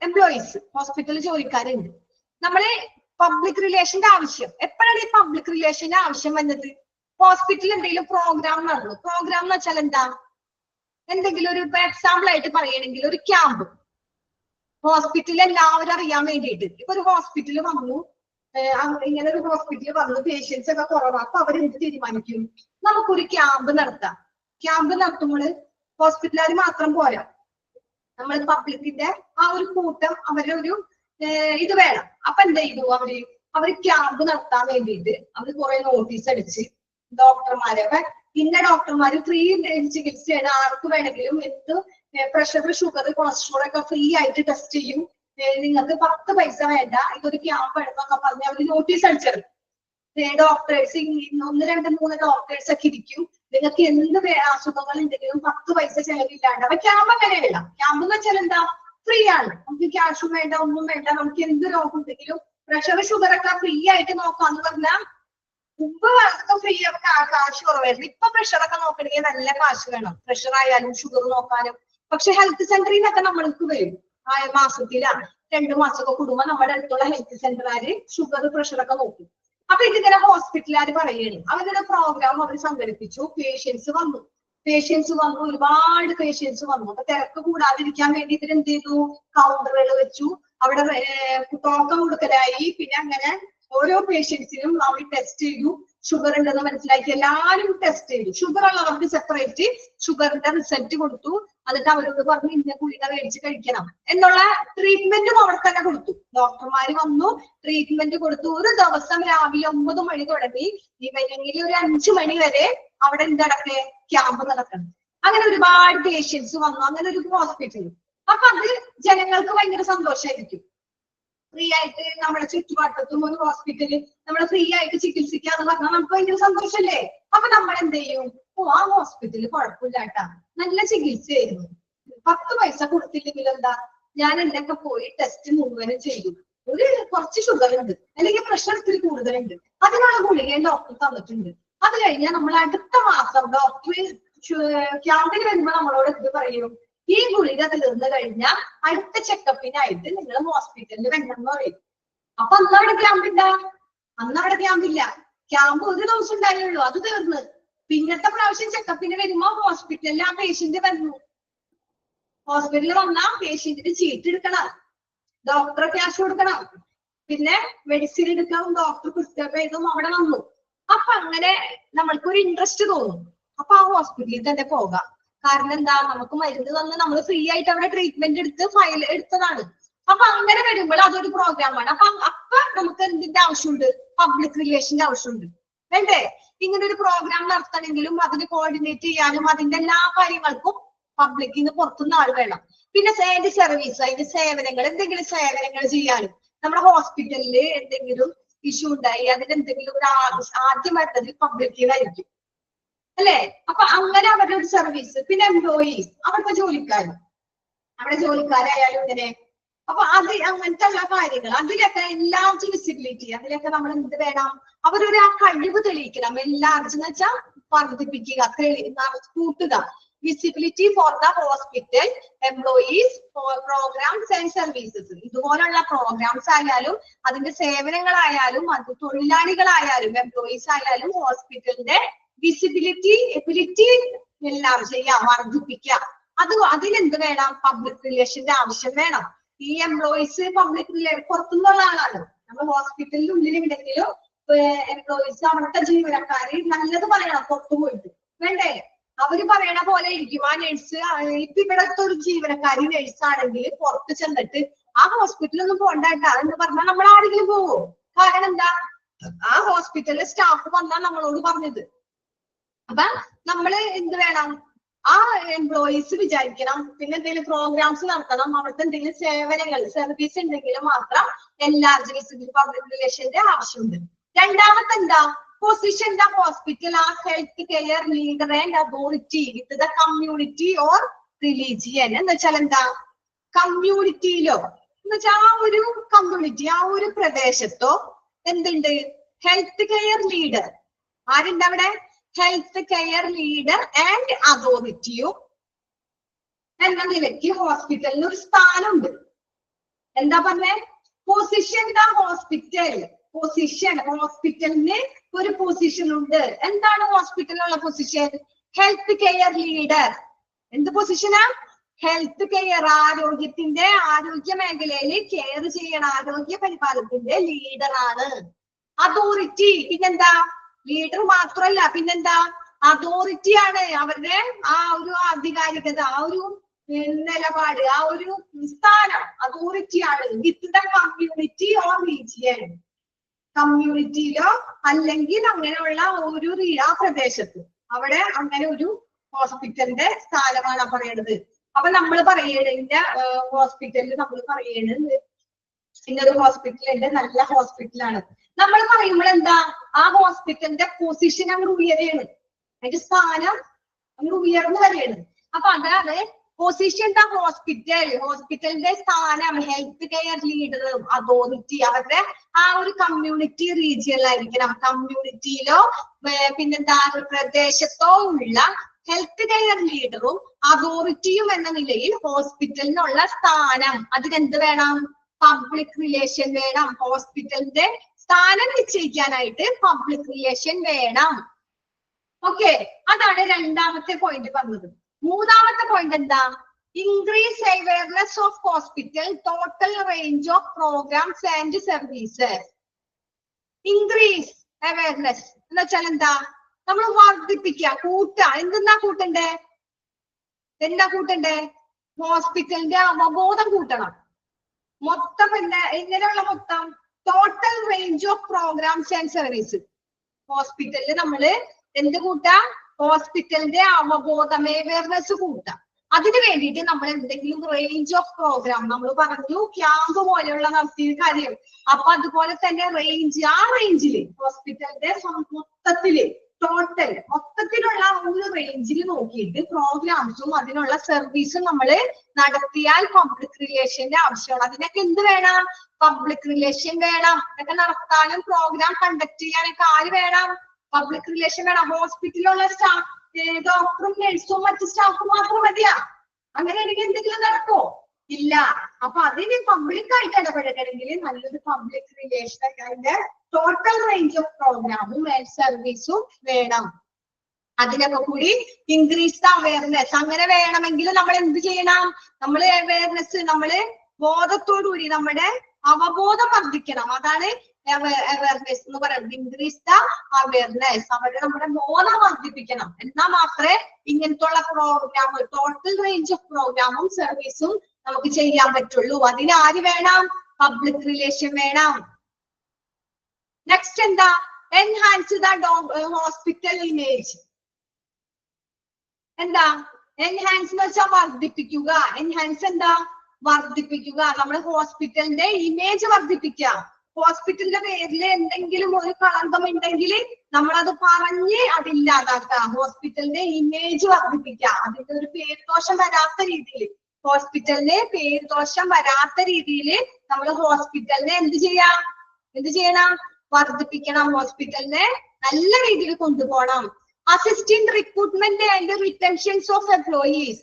എംപ്ലോയീസ്, ഹോസ്പിറ്റലിൽ ജോലിക്കാരുണ്ട്. നമ്മള് പബ്ലിക് റിലേഷന്റെ ആവശ്യം എപ്പോഴാണ് ഈ പബ്ലിക് റിലേഷന്റെ ആവശ്യം വന്നത്? ഹോസ്പിറ്റലിൽ എന്തെങ്കിലും പ്രോഗ്രാം നടന്നു. പ്രോഗ്രാം എന്ന് വെച്ചാൽ എന്താ? എന്തെങ്കിലും ഒരു എക്സാമ്പിൾ ആയിട്ട് പറയുകയാണെങ്കിൽ ഒരു ക്യാമ്പ് ഹോസ്പിറ്റലിൽ എല്ലാവരും അറിയാൻ വേണ്ടിയിട്ട്. ഇപ്പൊ ഒരു ഹോസ്പിറ്റലിൽ വന്നു, ഇങ്ങനെ ഒരു ഹോസ്പിറ്റലിൽ വന്നു, പേഷ്യൻസ് ഒക്കെ കുറവാണ്. അപ്പൊ അവരെന്ത് തീരുമാനിക്കും? നമുക്കൊരു ക്യാമ്പ് നടത്താം. ക്യാമ്പ് നടത്തുമ്പോൾ ഹോസ്പിറ്റലുകാർ മാത്രം പോരാ, നമ്മൾ പബ്ലിക്കിന്റെ ആ ഒരു കൂട്ടം അവരുടെ ഒരു ഇത് വേണം. അപ്പൊ എന്ത് ചെയ്തു അവര് ക്യാമ്പ് നടത്താൻ വേണ്ടിയിട്ട് അവര് കുറെ നോട്ടീസ് അടിച്ച് ഡോക്ടർമാരൊക്കെ, ഇന്ന ഡോക്ടർമാര് ഫ്രീ ചികിത്സയാണ്, ആർക്ക് വേണമെങ്കിലും എന്ത് പ്രഷർ, ഷുഗർ, കൊളസ്ട്രോൾ ഒക്കെ ഫ്രീ ആയിട്ട് ടെസ്റ്റ് ചെയ്യും, നിങ്ങൾക്ക് 10 പൈസ വേണ്ട, ഇതൊരു ക്യാമ്പ് എടുന്നൊക്കെ പറഞ്ഞ് അവര് നോട്ടീസ് അടിച്ചിരുന്നു. ഡോക്ടേഴ്സ് 1, 2, 3 ഡോക്ടേഴ്സ് ഒക്കെ ഇരിക്കും, നിങ്ങൾക്ക് എന്ത് അസുഖങ്ങൾ ഉണ്ടെങ്കിലും 10 പൈസ ചെലവില്ലാണ്ട്. അപ്പൊ ക്യാമ്പ് അങ്ങനെയല്ല. ക്യാമ്പ് എന്ന് വെച്ചാൽ എന്താ? ഫ്രീ ആണ്, നമുക്ക് ക്യാഷും വേണ്ട, ഒന്നും വേണ്ട, നമുക്ക് എന്ത് രോഗം ഉണ്ടെങ്കിലും പ്രഷർ, ഷുഗർ ഒക്കെ ഫ്രീ ആയിട്ട് നോക്കാന്ന് പറഞ്ഞാൽ മുമ്പ് കാലത്തൊക്കെ ഫ്രീ ഒക്കെ കാശ് കുറവായിരുന്നു. ഇപ്പൊ പ്രഷറൊക്കെ നോക്കണമെങ്കിൽ നല്ല കാശ് വേണം, പ്രഷർ ആയാലും ഷുഗർ നോക്കാനും. പക്ഷെ ഹെൽത്ത് സെന്ററിൽ നിന്നൊക്കെ നമ്മൾക്ക് വരും, മാസത്തിലാണ് 2 മാസമൊക്കെ കൂടുമ്പോ നമ്മുടെ അടുത്തുള്ള ഹെൽത്ത് സെന്ററുകാര് ഷുഗർ, പ്രഷറൊക്കെ നോക്കും. അപ്പൊ ഇതിങ്ങനെ ഹോസ്പിറ്റലുകാർ പറയുകയാണ്, അവരുടെ പ്രോഗ്രാം അവർ സംഘടിപ്പിച്ചു. പേഷ്യൻസ് വന്നു, ഒരുപാട് പേഷ്യൻസ് വന്നു. അപ്പൊ തിരക്ക് കൂടാതിരിക്കാൻ വേണ്ടി ഇതിൽ എന്ത് ചെയ്തു? കൗണ്ടറുകൾ വെച്ചു, അവിടെ ടോക്കൺ കൊടുക്കലായി. പിന്നെ അങ്ങനെ ഓരോ പേഷ്യൻസിനും അവർ ടെസ്റ്റ് ചെയ്തു, ഷുഗർ ഉണ്ടെന്ന് മനസ്സിലാക്കി എല്ലാവരും ടെസ്റ്റ് ചെയ്തു. ഷുഗർ ഉള്ളവർക്ക് സെപ്പറേറ്റ് ഷുഗറിന്റെ റിസൾട്ട് കൊടുത്തു. എന്നിട്ട് അവരോട് പറഞ്ഞു ഇന്ന ഗുളിക മേടിച്ച് കഴിക്കണം എന്നുള്ള ട്രീറ്റ്മെന്റും അവിടെ തന്നെ കൊടുത്തു. ഡോക്ടർമാര് വന്നു, ട്രീറ്റ്മെന്റ് കൊടുത്തു. ഒരു ദിവസം രാവിലെ 9 മണി തുടങ്ങി ഈവനിങ്ങിൽ ഒരു 5 മണി വരെ അവിടെ എന്ത് നടക്കേ? ക്യാമ്പ് നടക്കണം. അങ്ങനെ ഒരുപാട് പേഷ്യൻസ് വന്നു, അങ്ങനെ ഒരു ഹോസ്പിറ്റൽ. അപ്പൊ അത് ജനങ്ങൾക്ക് ഭയങ്കര സന്തോഷമായിരിക്കും. ഫ്രീ ആയിട്ട് നമ്മുടെ ചുറ്റുപാട്ടത്തും ഒരു ഹോസ്പിറ്റല് നമ്മളെ ഫ്രീ ആയിട്ട് ചികിത്സിക്കാന്ന് പറഞ്ഞാൽ നമുക്ക് ഭയങ്കര സന്തോഷല്ലേ? അപ്പൊ നമ്മൾ എന്ത് ചെയ്യും? ആ ഹോസ്പിറ്റല് കുഴപ്പമില്ലാട്ടാ, നല്ല ചികിത്സയായിരുന്നു, 10 പൈസ കൊടുത്തില്ലെങ്കിൽ എന്താ, ഞാൻ എന്തൊക്കെ പോയി ടെസ്റ്റ് മുഴുവനും ചെയ്തു, കുറച്ച് ഷുഗർ ഉണ്ട് അല്ലെങ്കിൽ പ്രഷർ ഇത്തിരി കൂടുതലുണ്ട്, അതിനുള്ള ഗുളികയും ഡോക്ടർ തന്നിട്ടുണ്ട്. അത് കഴിഞ്ഞാൽ നമ്മൾ അടുത്ത മാസം ഡോക്ടർ ക്യാമ്പിൽ വരുമ്പോ നമ്മളോട് എന്ത് പറയും? ഈ ഗുളിക തീർന്നു കഴിഞ്ഞാൽ അടുത്ത ചെക്കപ്പിനായിട്ട് നിങ്ങൾ ഹോസ്പിറ്റലിൽ വരണമെന്ന് പറയും. അപ്പൊ അന്ന് അവിടെ ക്യാമ്പില്ല, അന്ന് അവിടെ ക്യാമ്പില്ല. ക്യാമ്പ് ഒരു ദിവസം ഉണ്ടായുള്ളൂ, അത് തീർന്ന്. പിന്നത്തെ പ്രാവശ്യം ചെക്കപ്പിന് വരുമ്പോ ഹോസ്പിറ്റലിൽ ആ പേഷ്യന്റ് വരുന്നു. ഹോസ്പിറ്റലിൽ വന്നാ പേഷ്യന്റിന് ചീട്ട് എടുക്കണം, ഡോക്ടറെ ക്യാഷ് കൊടുക്കണം, പിന്നെ മെഡിസിൻ എടുക്കണം, ഡോക്ടർ പ്രിസ്ക്രൈബ് ചെയ്തും അവിടെ വന്നു. അപ്പൊ അങ്ങനെ നമ്മൾക്കൊരു ഇൻട്രസ്റ്റ് തോന്നും. അപ്പൊ ആ ഹോസ്പിറ്റലിൽ തന്നെ പോകാം. കാരണം എന്താ, നമുക്ക് മരുന്ന് തന്ന് നമ്മൾ ഫ്രീ ആയിട്ട് അവിടെ ട്രീറ്റ്മെന്റ് എടുത്ത് ഫയൽ എടുത്തതാണ്. അപ്പൊ അങ്ങനെ വരുമ്പോൾ അതൊരു പ്രോഗ്രാമാണ്. അപ്പൊ നമുക്ക് എന്തിന്റെ ആവശ്യമുണ്ട്? പബ്ലിക് റിലേഷന്റെ ആവശ്യമുണ്ട്, വേണ്ടേ? ഇങ്ങനെ ഒരു പ്രോഗ്രാം നടത്തണമെങ്കിലും അതിന് കോർഡിനേറ്റ് ചെയ്യാനും അതിന്റെ എല്ലാ കാര്യങ്ങൾക്കും പബ്ലിക്കിൽ നിന്ന് പുറത്തുനിന്ന് ആൾ വേണം. പിന്നെ അതിന്റെ സർവീസ്, അതിന്റെ സേവനങ്ങൾ, എന്തെങ്കിലും സേവനങ്ങൾ ചെയ്യാനും നമ്മുടെ ഹോസ്പിറ്റലിൽ എന്തെങ്കിലും ഇഷ്യൂ ഉണ്ടായി അതിനെന്തെങ്കിലും ഒരു ആദ്യം വരുന്നത് പബ്ലിക്കിലായിരിക്കും, അല്ലെ? അപ്പൊ അങ്ങനെ അവരുടെ ഒരു സർവീസ്. പിന്നെ എംപ്ലോയീസ്, അവിടുത്തെ ജോലിക്കാരും, അവിടെ ജോലിക്കാരായാലും ഇങ്ങനെ. അപ്പൊ അത് അങ്ങനത്തെ ഉള്ള കാര്യങ്ങൾ, അതിലൊക്കെ എല്ലാവർക്കും വിസിബിലിറ്റി, അതിലൊക്കെ നമ്മൾ എന്ത് വേണം? അവരൊരു ആ കഴിവ് തെളിയിക്കണം. എല്ലാവർക്കും എന്ന് വെച്ചാൽ വർദ്ധിപ്പിക്കുക, കൂട്ടുക. Visibility for the hospital employees, programmes and services. ഇതുപോലുള്ള പ്രോഗ്രാംസ് ആയാലും അതിന്റെ സേവനങ്ങളായാലും അത് തൊഴിലാളികളായാലും എംപ്ലോയീസ് ആയാലും ഹോസ്പിറ്റലിന്റെ വിസിബിലിറ്റി, എബിലിറ്റി എല്ലാം ചെയ്യാം, വർദ്ധിപ്പിക്കുക. അതിനെന്ത് വേണം? പബ്ലിക് റിലേഷന്റെ ആവശ്യം വേണം. ഈ എംപ്ലോയീസ് പബ്ലിക് പുറത്തുനിന്നുള്ള ആളാണ്. നമ്മൾ ഹോസ്പിറ്റലിൽ ഉള്ളിൽ എവിടെയെങ്കിലും എംപ്ലോയീസ്, അവിടുത്തെ ജീവനക്കാര് നല്ലത് പറയണം പുറത്തു പോയിട്ട്, വേണ്ടേ? അവര് പറയണ പോലെ ഇരിക്കും. ആ നഴ്സ്, ഇപ്പൊ ഇവിടത്തെ ഒരു ജീവനക്കാരി നഴ്സാണെങ്കിൽ പുറത്ത് ചെന്നിട്ട് ആ ഹോസ്പിറ്റലൊന്നും പോണ്ടാട്ടാ എന്ന് പറഞ്ഞാൽ നമ്മൾ ആരെങ്കിലും പോവോ? കാരണം എന്താ, ആ ഹോസ്പിറ്റലിലെ സ്റ്റാഫ് വന്നാ നമ്മളോട് പറഞ്ഞത്. അപ്പൊ നമ്മള് എന്ത് വേണം? ആ എംപ്ലോയീസ് വിചാരിക്കണം, പിന്നെ എന്തെങ്കിലും പ്രോഗ്രാംസ് നടത്തണം, അവിടുത്തെ എന്തെങ്കിലും സേവനങ്ങൾ, സർവീസ് ഉണ്ടെങ്കിലും മാത്രം എല്ലാവർക്കും പബ്ലിക് റിലേഷന്റെ ആവശ്യമുണ്ട്. രണ്ടാമത്തെ എന്താ? പൊസിഷൻ ദ ഹോസ്പിറ്റൽ ആ health care leader and authority with the community or religion. എന്ന് വെച്ചാൽ എന്താ? കമ്മ്യൂണിറ്റിയിലോ എന്ന് വെച്ചാൽ ആ ഒരു കമ്മ്യൂണിറ്റി, ആ ഒരു പ്രദേശത്തോ എന്തുണ്ട്? Health care leader. ആരുണ്ട് അവിടെ? ഹെൽത്ത് കെയർ ലീഡർ ആൻഡ് അതോറിറ്റിയും എന്ന നിലയ്ക്ക് ഹോസ്പിറ്റലിന് ഒരു സ്ഥാനമുണ്ട്. എന്താ പറഞ്ഞേ? Position the hospital. പൊസിഷൻ, ഹോസ്പിറ്റലിന് ഒരു പൊസിഷൻ ഉണ്ട്. എന്താണ് ഹോസ്പിറ്റലിനുള്ള പൊസിഷൻ? Health care leader. എന്ത് പൊസിഷനാ? ഹെൽത്ത് കെയർ, ആരോഗ്യ മേഖലയിൽ കെയർ ചെയ്യണ, ആരോഗ്യ പരിപാലനത്തിന്റെ ലീഡറാണ്. അതോറിറ്റി പിന്നെന്താ? ലീഡർ മാത്രമല്ല, പിന്നെന്താ? അതോറിറ്റി ആണ്. അവരുടെ ആ ഒരു ആധികാരികത, ആ ഒരു നിലപാട്, ആ ഒരു സ്ഥാനം അതോറിറ്റി ആണ്. With the community or region. കമ്മ്യൂണിറ്റിയിലോ അല്ലെങ്കിൽ അങ്ങനെയുള്ള ഒരു ആ പ്രദേശത്ത് അവിടെ അങ്ങനെ ഒരു ഹോസ്പിറ്റലിന്റെ സ്ഥാനമാണ് പറയണത്. അപ്പൊ നമ്മൾ പറയണതിന്റെ ഹോസ്പിറ്റലിൽ നമ്മൾ പറയണത് ഇന്നൊരു ഹോസ്പിറ്റലുണ്ട്, നല്ല ഹോസ്പിറ്റലാണ് നമ്മൾ പറയുമ്പോൾ എന്താ? ആ ഹോസ്പിറ്റലിന്റെ പൊസിഷൻ അങ്ങ് ഉയരുകയാണ്, അതിന്റെ സ്ഥാനം അങ്ങ് ഉയർന്നു വരികയാണ്. അപ്പൊ അതാണ് പൊസിഷൻ ദ ഹോസ്പിറ്റൽ. ഹോസ്പിറ്റലിന്റെ സ്ഥാനം ഹെൽത്ത് കെയർ ലീഡറും അതോറിറ്റി അവരുടെ ആ ഒരു കമ്മ്യൂണിറ്റി റീജിയനിലായിരിക്കണം. കമ്മ്യൂണിറ്റിയിലോ പിന്നെന്താ പ്രദേശത്തോ ഉള്ള ഹെൽത്ത് കെയർ ലീഡറും അതോറിറ്റിയും എന്ന നിലയിൽ ഹോസ്പിറ്റലിനുള്ള സ്ഥാനം, അതിനെന്ത് വേണം? പബ്ലിക് റിലേഷൻ വേണം. ഹോസ്പിറ്റലിന്റെ സ്ഥാനം നിശ്ചയിക്കാനായിട്ട് പബ്ലിക് റിലേഷൻ വേണം. ഓക്കെ, അതാണ് രണ്ടാമത്തെ പോയിന്റ് പറഞ്ഞത്. മൂന്നാമത്തെ പോയിന്റ് എന്താ? Increase awareness of hospital total range of programmes and services. Increase awareness എന്ന് വെച്ചാൽ എന്താ? നമ്മൾ വർദ്ധിപ്പിക്കുക, കൂട്ടുക. എന്തെന്നാ കൂട്ടണ്ടേ? എന്താ കൂട്ടണ്ടേ? ഹോസ്പിറ്റലിന്റെ അവബോധം കൂട്ടണം. മൊത്തം എങ്ങനെയുള്ള മൊത്തം? Total range of programmes and service. ഹോസ്പിറ്റലിൽ നമ്മള് എന്ത് കൂട്ടാ? ഹോസ്പിറ്റലിന്റെ അവബോധം, അവയർനെസ് കൂട്ടാം. അതിന് വേണ്ടിയിട്ട് നമ്മൾ എന്തെങ്കിലും റേഞ്ച് ഓഫ് പ്രോഗ്രാം, നമ്മൾ പറഞ്ഞു ക്യാമ്പ് പോലെയുള്ള നടത്തിയ കാര്യം. അപ്പൊ അതുപോലെ തന്നെ റേഞ്ച്, ആ റേഞ്ചില് ഹോസ്പിറ്റലിന്റെ മൊത്തത്തിലുള്ള ഒരു റേഞ്ചിൽ നോക്കിയിട്ട് പ്രോഗ്രാംസും അതിനുള്ള സർവീസും നമ്മൾ നടത്തിയാൽ പബ്ലിക് റിലേഷന്റെ ആവശ്യമാണ്. അതിനൊക്കെ എന്ത് വേണം? പബ്ലിക് റിലേഷൻ വേണം. ഇതൊക്കെ നടത്താനും പ്രോഗ്രാം കണ്ടക്ട് ചെയ്യാനൊക്കെ ആര് വേണം? പബ്ലിക് റിലേഷൻ വേണം. ഹോസ്പിറ്റലിലുള്ള സ്റ്റാഫ്, ഡോക്ടറും നഴ്സും മറ്റു സ്റ്റാഫും മാത്രം മതിയാ? അങ്ങനെയാണെങ്കിൽ എന്തെങ്കിലും നടക്കോ? ഇല്ല. അപ്പൊ അതിന് പബ്ലിക് ആയിട്ട് ഇടപെടണമെങ്കിൽ നല്ലൊരു പബ്ലിക് റിലേഷൻ അതിന്റെ ടോട്ടൽ റേഞ്ച് ഓഫ് പ്രോഗ്രാമും ആൻഡ് സർവീസും വേണം. അതിനൊക്കെ കൂടി ഇൻക്രീസ് അവയർനെസ്. അങ്ങനെ വേണമെങ്കിൽ നമ്മൾ എന്ത് ചെയ്യണം? നമ്മൾ അവയർനെസ്, നമ്മള് ബോധത്തോടുകൂടി നമ്മുടെ അവബോധം വർദ്ധിക്കണം. അതാണ് അവയർനെസ് എന്ന് പറയുന്നത്. Increase the awareness. നമ്മുടെ ബോധം വർദ്ധിപ്പിക്കണം. എന്നാൽ മാത്രമേ ഇങ്ങനത്തുള്ള പ്രോഗ്രാം, ടോട്ടൽ റേഞ്ച് ഓഫ് പ്രോഗ്രാമും സർവീസും നമുക്ക് ചെയ്യാൻ പറ്റുള്ളൂ. അതിന് ആര് വേണം? പബ്ലിക് റിലേഷൻ വേണം. നെക്സ്റ്റ് എന്താ? Enhance the hospital image. എന്താ എൻഹാൻസ് എന്ന് വെച്ചാൽ വർദ്ധിപ്പിക്കുക. എൻഹാൻസ് എന്താ? വർദ്ധിപ്പിക്കുക. നമ്മുടെ ഹോസ്പിറ്റലിന്റെ ഇമേജ് വർദ്ധിപ്പിക്കുക. ഹോസ്പിറ്റലിന്റെ പേരിൽ എന്തെങ്കിലും ഒരു കളങ്കം ഉണ്ടെങ്കിൽ നമ്മളത് പറഞ്ഞ് അതില്ലാതാക്കുക. ഹോസ്പിറ്റലിന്റെ ഇമേജ് വർദ്ധിപ്പിക്കുക. അതിന്റെ ഒരു പേരുദോഷം വരാത്ത രീതിയിൽ, ഹോസ്പിറ്റലിന് പേരുദോഷം വരാത്ത രീതിയിൽ നമ്മൾ ഹോസ്പിറ്റലിനെ എന്ത് ചെയ്യണം? വർദ്ധിപ്പിക്കണം. ഹോസ്പിറ്റലിനെ നല്ല രീതിയിൽ കൊണ്ടുപോകണം. Assisting recruitment and retentions of employees.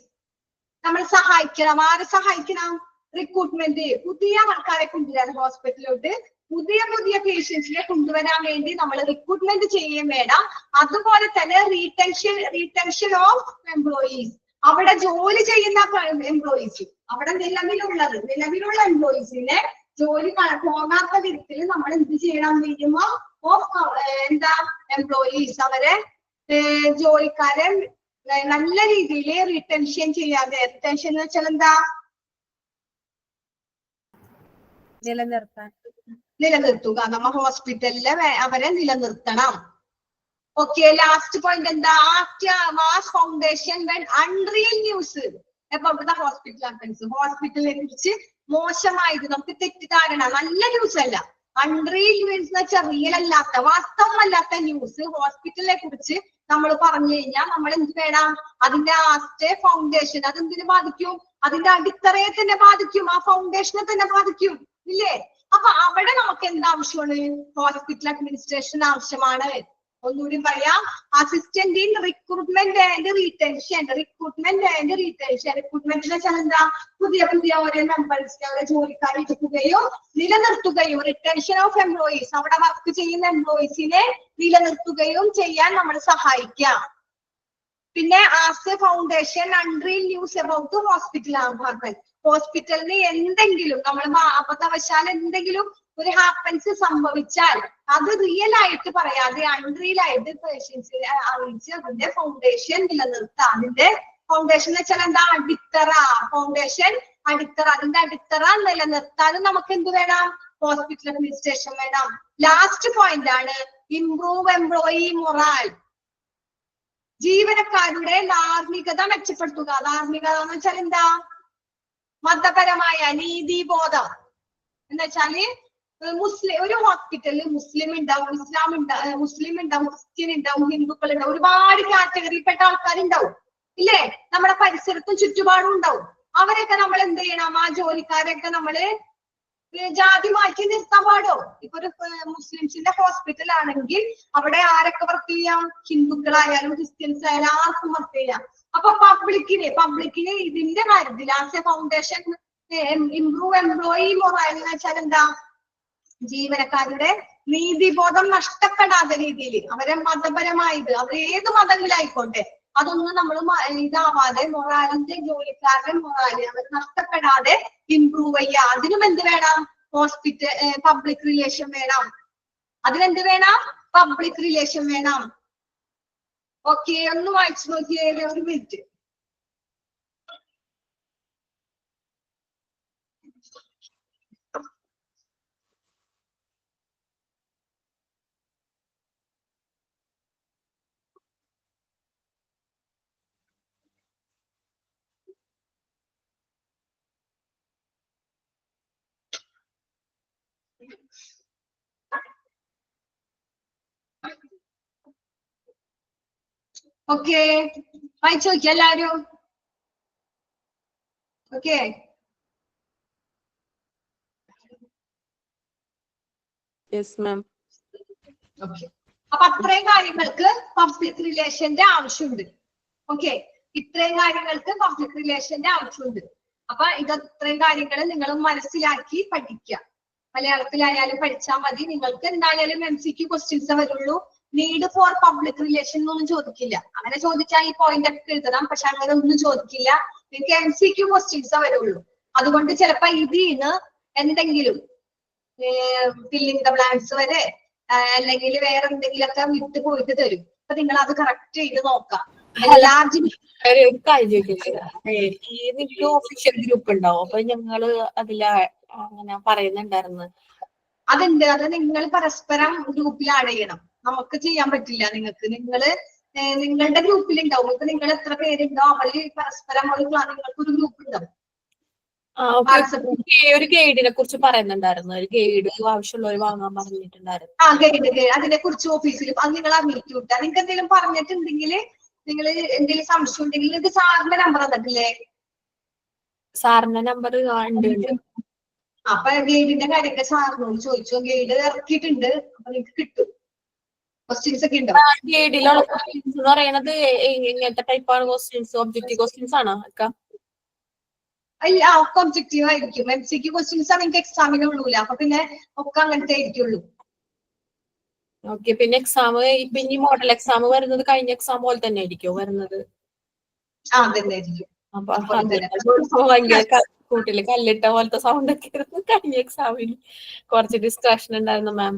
നമ്മൾ സഹായിക്കണം. ആരെ സഹായിക്കണം? റിക്രൂട്ട്മെന്റ്. പുതിയ ആൾക്കാരെ കൊണ്ടുവരാൻ ഹോസ്പിറ്റലിലോട്ട് പുതിയ പേഷ്യൻസിനെ കൊണ്ടുവരാൻ വേണ്ടി നമ്മൾ റിക്രൂട്ട്മെന്റ് ചെയ്യുകയും വേണം. അതുപോലെ തന്നെ റീടെൻഷൻ ഓഫ് എംപ്ലോയീസ്. അവിടെ ജോലി ചെയ്യുന്ന എംപ്ലോയീസ്, അവിടെ നിലവിലുള്ള എംപ്ലോയീസിനെ ജോലി പോകാത്ത വിധത്തിൽ നമ്മൾ എന്ത് ചെയ്യണം? മിനിമം ഓഫ് എംപ്ലോയീസ്, അവരെ ജോലിക്കാരെ നല്ല രീതിയിൽ റിട്ടൻഷൻ ചെയ്യാതെ. റിട്ടൻഷൻ എന്ന് വെച്ചാൽ എന്താ? നിലനിർത്തുക. നമ്മ ഹോസ്പിറ്റലില് അവരെ നിലനിർത്തണം. ഓക്കെ. ലാസ്റ്റ് പോയിന്റ് എന്താ? Mass foundation when unreal news about the hospital offence. ഹോസ്പിറ്റലിനെ കുറിച്ച് മോശമായത്, നമുക്ക് തെറ്റിദ്ധാരണ, നല്ല ന്യൂസ് അല്ല, അൺറിയൽ ന്യൂസ് എന്ന് വെച്ചാൽ റിയൽ അല്ലാത്ത, വാസ്തവമല്ലാത്ത ന്യൂസ് ഹോസ്പിറ്റലിനെ കുറിച്ച് നമ്മൾ പറഞ്ഞു കഴിഞ്ഞാൽ നമ്മൾ എന്ത് വേണം? അതിന്റെ ഫൗണ്ടേഷൻ അതെന്തിനു ബാധിക്കും? അതിന്റെ അടിത്തറയെ തന്നെ ബാധിക്കും. ആ ഫൗണ്ടേഷനെ തന്നെ ബാധിക്കും. ഇല്ലേ? അപ്പൊ അവിടെ നമുക്ക് എന്താവശ്യമാണ്? ഹോസ്പിറ്റൽ അഡ്മിനിസ്ട്രേഷൻ ആവശ്യമാണ്. ഒന്നുകൂടി പറയാം. Assistant in recruitment and retention. Recruitment and retention. Recruitment എന്ന് വെച്ചാൽ എന്താ? പുതിയ ഓരോ മെമ്പേഴ്സിനെ, അവരെ ജോലിക്കാരെ എടുക്കുകയും നിലനിർത്തുകയും. റിട്ടൻഷൻ ഓഫ് എംപ്ലോയീസ്, അവിടെ വർക്ക് ചെയ്യുന്ന എംപ്ലോയീസിനെ നിലനിർത്തുകയും ചെയ്യാൻ നമ്മൾ സഹായിക്കാം. പിന്നെ as a foundation unreal news about hospital department. ഹോസ്പിറ്റലിന് എന്തെങ്കിലും നമ്മൾ അബദ്ധവശാൽ എന്തെങ്കിലും ഒരു ഹാപ്പൻസ് സംഭവിച്ചാൽ അത് റിയൽ ആയിട്ട് പറയാതെ അൺറിയൽ ആയിട്ട് പേഷ്യൻസിനെ അറിയിച്ച് അതിന്റെ ഫൗണ്ടേഷൻ നിലനിർത്തുക. അതിന്റെ ഫൗണ്ടേഷൻ എന്ന് വെച്ചാൽ എന്താ? അടിത്തറ. ഫൗണ്ടേഷൻ അടിത്തറ. അതിന്റെ അടിത്തറ നിലനിർത്താനും നമുക്ക് എന്ത് വേണം? ഹോസ്പിറ്റൽ അഡ്മിനിസ്ട്രേഷൻ വേണം. ലാസ്റ്റ് പോയിന്റ് ആണ് ഇംപ്രൂവ് എംപ്ലോയി മൊറാൽ. ജീവനക്കാരുടെ ധാർമ്മികത മെച്ചപ്പെടുത്തുക. ധാർമ്മികത എന്ന് വെച്ചാൽ എന്താ? മതപരമായ നീതിബോധം. എന്ന് വെച്ചാല് ഒരു ഹോസ്പിറ്റലിൽ മുസ്ലിം ഉണ്ടാവും, മുസ്ലിം ഉണ്ടാവും, ക്രിസ്ത്യൻ ഉണ്ടാവും, ഹിന്ദുക്കൾ ഉണ്ടാവും, ഒരുപാട് കാറ്റഗറിയിൽപ്പെട്ട ആൾക്കാരുണ്ടാവും. ഇല്ലേ? നമ്മുടെ പരിസരത്തും ചുറ്റുപാടും ഉണ്ടാവും. അവരൊക്കെ നമ്മൾ എന്ത് ചെയ്യണം? ആ ജോലിക്കാരൊക്കെ നമ്മള് ജാതി മാറ്റി നിർത്താൻ പാടോ? ഇപ്പൊ ഒരു മുസ്ലിംസിന്റെ ഹോസ്പിറ്റൽ ആണെങ്കിൽ അവിടെ ആരൊക്കെ വർക്ക് ചെയ്യാം? ഹിന്ദുക്കളായാലും ക്രിസ്ത്യൻസ് ആയാലും ആർക്കും വർക്ക് ചെയ്യാം. അപ്പൊ പബ്ലിക്കിന് ഇതിന്റെ കാര്യത്തിൽ as a foundation improve employee morale എന്ന് വെച്ചാൽ എന്താ? ജീവനക്കാരുടെ നീതിബോധം നഷ്ടപ്പെടാത്ത രീതിയിൽ അവരെ മതപരമായത്, അവർ ഏത് മതങ്ങളിലായിക്കോട്ടെ, അതൊന്നും നമ്മൾ ഇതാവാതെ മൊറാലിന്റെ, ജോലിക്കാരുടെ മൊറാല് അവർ നഷ്ടപ്പെടാതെ ഇംപ്രൂവ് ചെയ്യുക. അതിനും എന്ത് വേണം? പബ്ലിക് റിലേഷൻ വേണം. അതിനെന്ത് വേണം? പബ്ലിക് റിലേഷൻ വേണം. ഓക്കെ, ഒന്ന് വായിച്ചു നോക്കിയേ. ഒരു മിനിറ്റ്. ഓക്കെ, വായിച്ചു നോക്കിയ എല്ലാരും? Okay, okay. അപ്പൊ അത്രയും കാര്യങ്ങൾക്ക് പബ്ലിക് റിലേഷന്റെ ആവശ്യമുണ്ട്. ഓക്കെ, ഇത്രയും കാര്യങ്ങൾക്ക് പബ്ലിക് റിലേഷന്റെ ആവശ്യമുണ്ട്. അപ്പൊ ഇത്രയും കാര്യങ്ങൾ നിങ്ങൾ മനസ്സിലാക്കി പഠിക്കുക. മലയാളത്തിലായാലും പഠിച്ചാൽ മതി. നിങ്ങൾക്ക് എന്തായാലും MCQ ക്വസ്റ്റ്യൻസ് വരുള്ളൂ. നീഡ് ഫോർ പബ്ലിക് റിലേഷൻ എന്നൊന്നും ചോദിക്കില്ല. അങ്ങനെ ചോദിച്ചാൽ ഈ പോയിന്റ് ഒക്കെ എഴുതണം, പക്ഷെ അങ്ങനെ ഒന്നും ചോദിക്കില്ല. നിങ്ങൾക്ക് MCQ ക്വസ്റ്റ്യൻസ് വരുള്ളൂ. അതുകൊണ്ട് ചിലപ്പോ ഇതിന്ന് എന്തെങ്കിലും ഫില്ലിംഗ് ദ ബ്ലാങ്ക്സ് വരെ അല്ലെങ്കിൽ വേറെ എന്തെങ്കിലുമൊക്കെ വിട്ട് പോയിട്ട് തരും. അപ്പൊ നിങ്ങൾ അത് കറക്റ്റ് ചെയ്ത് നോക്കാം. ഒരു കാര്യം ചോദിക്കട്ടെ, ഈ നിങ്ങൾക്ക് ഒഫീഷ്യൽ ഗ്രൂപ്പ് ഉണ്ടാവും, അപ്പൊ ഞങ്ങള് അതില് അങ്ങനെ പറയുന്നുണ്ടായിരുന്നു. അതുണ്ട്. അത് നിങ്ങൾ പരസ്പരം ഗ്രൂപ്പിൽ ആഡ് ചെയ്യണം. നമുക്ക് ചെയ്യാൻ പറ്റില്ല. നിങ്ങളുടെ ഗ്രൂപ്പിൽ ഉണ്ടാവും. ഇപ്പൊ നിങ്ങൾ എത്ര പേരുണ്ടോ അവര് പരസ്പരം നിങ്ങൾക്ക് ഒരു ഗ്രൂപ്പ് ഉണ്ടാവും. ഒരു ഗൈഡിനെ കുറിച്ച് പറയുന്നുണ്ടായിരുന്നു. ഒരു ഗൈഡ് ആവശ്യമുള്ളവർ വാങ്ങാൻ പറഞ്ഞിട്ടുണ്ടായിരുന്നു. ഗൈഡ് അതിനെ കുറിച്ച് ഓഫീസിൽ അത് നിങ്ങൾ അറിയിച്ചു വിട്ടാ. നിങ്ങൾക്ക് എന്തെങ്കിലും പറഞ്ഞിട്ടുണ്ടെങ്കിൽ, നിങ്ങൾ എന്തെങ്കിലും സംശയം ഉണ്ടെങ്കിൽ നിങ്ങൾക്ക് സാറിന്റെ നമ്പർ തന്നിട്ടില്ലേ? സാറിന്റെ നമ്പർ ഉണ്ട്. അപ്പൊ ഗൈഡിന്റെ കാര്യമൊക്കെ സാറിനോട് ചോദിച്ചു. ഗൈഡ് ഇറക്കിയിട്ടുണ്ട്. അപ്പൊ നിങ്ങൾക്ക് കിട്ടും. ക്വസ്റ്റ്യൻസ് ഒക്കെ ഉണ്ടോ? ഗൈഡിലുള്ള ക്വസ്റ്റ്യൻസ് എന്ന് പറയുന്നത് ഇങ്ങനത്തെ ടൈപ്പാണ് ക്വസ്റ്റ്യൻസ്? ഒബ്ജക്റ്റീവ് ക്വസ്റ്റ്യൻസ് ആണോ ഒക്കെ? അല്ല, ഒക്കെ ഒബ്ജക്റ്റീവ് ആയിരിക്കും. MCQ ക്വസ്റ്റ്യൻസ് ആണ് നിങ്ങൾക്ക് എക്സാമിന് ഉള്ളൂല. അപ്പൊ പിന്നെ ഒക്കെ അങ്ങനത്തെ ആയിരിക്കുള്ളൂ. ഓക്കെ. പിന്നെ എക്സാം ഇപ്പൊ ഇനി മോഡൽ എക്സാം വരുന്നത് കഴിഞ്ഞ എക്സാം പോലെ തന്നെ ആയിരിക്കും വരുന്നത്? തന്നെ ആയിരിക്കും. അപ്പൊ ഭയങ്കര കൂട്ടില് കല്ലിട്ട പോലത്തെ സൗണ്ട് ഒക്കെ ആയിരുന്നു കഴിഞ്ഞ എക്സാമിന്. കുറച്ച് ഡിസ്ട്രാക്ഷൻ ഉണ്ടായിരുന്നു മാം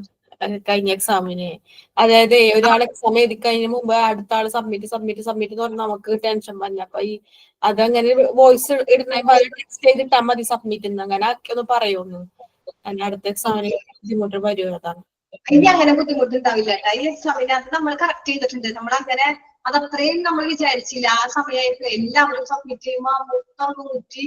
കഴിഞ്ഞ എക്സാമിന്. അതായത് ഒരാൾ എക്സാം എഴുതി കഴിഞ്ഞ മുമ്പ് അടുത്ത ആള് സബ്മിറ്റ് എന്ന് പറഞ്ഞാൽ നമുക്ക് ടെൻഷൻ വന്നു. അപ്പൊ ഈ അതങ്ങനെ വോയിസ് ഇടുന്ന ടെക്സ്റ്റ് ചെയ്തിട്ടാ മതി സബ്മിറ്റ് എന്ന് അങ്ങനെ ഒന്ന് പറയുന്നു. അടുത്ത എക്സാമിന് ബുദ്ധിമുട്ട് വരുമോ? അതാണ്. ഇനി അങ്ങനെ ബുദ്ധിമുട്ടുണ്ടാവില്ല. ഈ എക്സാമിന് അത് നമ്മൾ കറക്റ്റ് ചെയ്തിട്ടുണ്ട്. നമ്മൾ അങ്ങനെ അതത്രയും നമ്മൾ വിചാരിച്ചില്ല. ആ സമയത്ത് എല്ലാവരും സബ്മിറ്റ് ചെയ്യുമ്പോൾ 100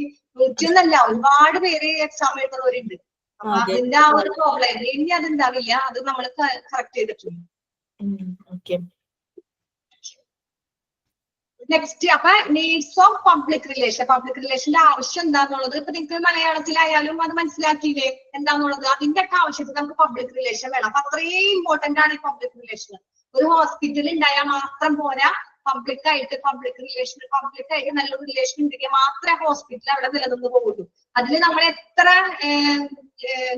എന്നല്ല, ഒരുപാട് പേര് എക്സാം എഴുതുന്നവരുണ്ട്. അപ്പൊ അതിന്റെ ആ ഒരു പ്രോബ്ലം ഇനി അതുണ്ടാവില്ല. അത് നമ്മൾ കറക്റ്റ് ചെയ്തിട്ടുണ്ട്. നെക്സ്റ്റ്, അപ്പൊ നീഡ്സ് ഓഫ് പബ്ലിക് റിലേഷന്റെ ആവശ്യം എന്താന്നുള്ളത് ഇപ്പൊ നിങ്ങൾക്ക് മലയാളത്തിലായാലും അത് മനസ്സിലാക്കിയില്ലേ എന്താന്നുള്ളത്. അതിന്റെ ഒക്കെ ആവശ്യത്തിൽ നമുക്ക് പബ്ലിക് റിലേഷൻ വേണം. അപ്പൊ അത്രയും ഇമ്പോർട്ടന്റ് ആണ് ഈ പബ്ലിക് റിലേഷൻ. ഒരു ഹോസ്പിറ്റൽ ഉണ്ടായാൽ മാത്രം പോരാ. പബ്ലിക് ആയിട്ട് നല്ലൊരു റിലേഷൻ ഉണ്ടെങ്കിൽ മാത്രമേ ഹോസ്പിറ്റൽ അവിടെ നിലനിന്ന് പോകുള്ളൂ. അതിൽ നമ്മൾ എത്ര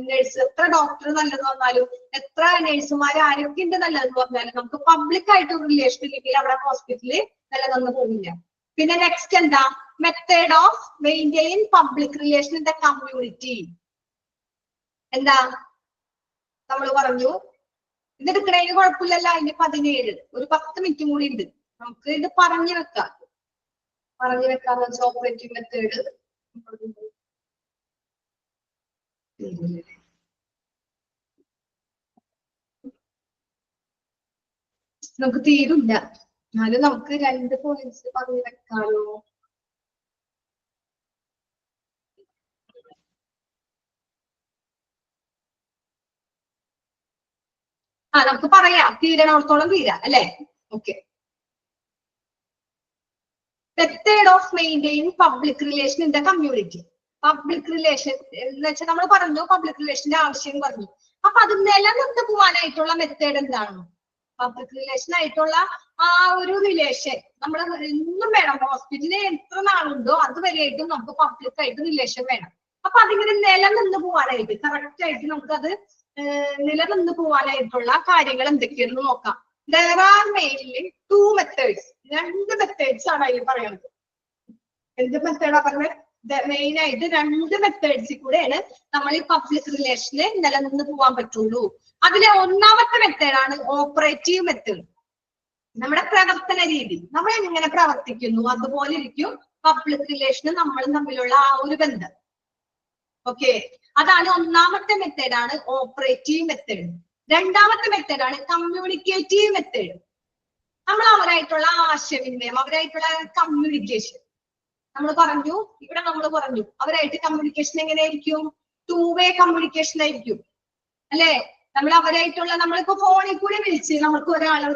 നേഴ്സ്, എത്ര ഡോക്ടർ നല്ലത് വന്നാലും, എത്ര നേഴ്സുമാർ ആരൊക്കെ ഉണ്ട് നല്ലതെന്ന് പറഞ്ഞാലും നമുക്ക് പബ്ലിക് ആയിട്ട് ഒരു റിലേഷൻ ഇല്ലെങ്കിൽ അവിടെ ഹോസ്പിറ്റലിൽ നിലനിന്ന് പോകില്ല. പിന്നെ നെക്സ്റ്റ് എന്താ? Method of maintain public relation in the community. എന്താ നമ്മൾ പറഞ്ഞു? ഇതെടുക്കണേന് കുഴപ്പമില്ലല്ലോ. അതിന് 17 ഒരു 10 മിനിറ്റ് കൂടി ഉണ്ട്. നമുക്ക് ഇത് പറഞ്ഞു വെക്കാന്ന് വെച്ചാൽ ഓപ്പറേറ്റിംഗ് മെത്തേഡ് നമുക്ക് തീരില്ല. എന്നാലും നമുക്ക് 2 പോയിന്റ്സ് പറഞ്ഞു വെക്കാലോ. നമുക്ക് പറയാം. തീരണത്തോളം തീരാം അല്ലെ? Okay. Method of maintain public relation in the community. Public relation എന്ന് വെച്ചാൽ നമ്മൾ പറഞ്ഞു പബ്ലിക് റിലേഷന്റെ ആവശ്യം പറഞ്ഞു. അപ്പൊ അത് നിലനിന്ന് പോകാനായിട്ടുള്ള മെത്തേഡ് എന്താണ്? പബ്ലിക് റിലേഷൻ ആയിട്ടുള്ള ആ ഒരു റിലേഷൻ നമ്മൾ എന്നും വേണം. ഹോസ്പിറ്റലിൽ എത്ര നാളുണ്ടോ അതുവരെയായിട്ടും നമുക്ക് പബ്ലിക് ആയിട്ട് റിലേഷൻ വേണം. അപ്പൊ അതിങ്ങനെ നിലനിന്ന് പോകാനായിട്ട് കറക്റ്റ് ആയിട്ട് നമുക്കത് നിലനിന്ന് പോകാനായിട്ടുള്ള കാര്യങ്ങൾ എന്തൊക്കെയാണെന്ന് നോക്കാം. There are mainly 2 methods. 2 methods ആണ് അതിൽ പറയുന്നത്. എന്ത് മെത്തേഡാ പറഞ്ഞത്? മെയിൻ ആയിട്ട് 2 മെത്തേഡ്സിൽ കൂടെയാണ് നമ്മൾ ഈ പബ്ലിക് റിലേഷന് നിലനിന്ന് പോകാൻ പറ്റുള്ളൂ. അതിലെ ഒന്നാമത്തെ മെത്തേഡാണ് ഓപ്പറേറ്റീവ് മെത്തേഡ്. നമ്മുടെ പ്രവർത്തന രീതി, നമ്മൾ എങ്ങനെ പ്രവർത്തിക്കുന്നു അതുപോലെ ഇരിക്കും പബ്ലിക് റിലേഷന് നമ്മളും തമ്മിലുള്ള ആ ഒരു ബന്ധം. ഓക്കെ, അതാണ് ഒന്നാമത്തെ മെത്തേഡാണ് ഓപ്പറേറ്റീവ് മെത്തേഡ്. രണ്ടാമത്തെ മെത്തേഡാണ് കമ്മ്യൂണിക്കേറ്റീവ് മെത്തേഡ്. നമ്മൾ അവരായിട്ടുള്ള ആശയവിനിമയം, അവരായിട്ടുള്ള കമ്മ്യൂണിക്കേഷൻ നമ്മൾ പറഞ്ഞു. ഇവിടെ നമ്മൾ പറഞ്ഞു അവരായിട്ട് കമ്മ്യൂണിക്കേഷൻ എങ്ങനെയായിരിക്കും? 2-way കമ്മ്യൂണിക്കേഷൻ ആയിരിക്കും അല്ലെ? നമ്മൾ അവരായിട്ടുള്ള നമ്മളിപ്പോ ഫോണിൽ കൂടി വിളിച്ച് നമുക്ക് ഒരാളെ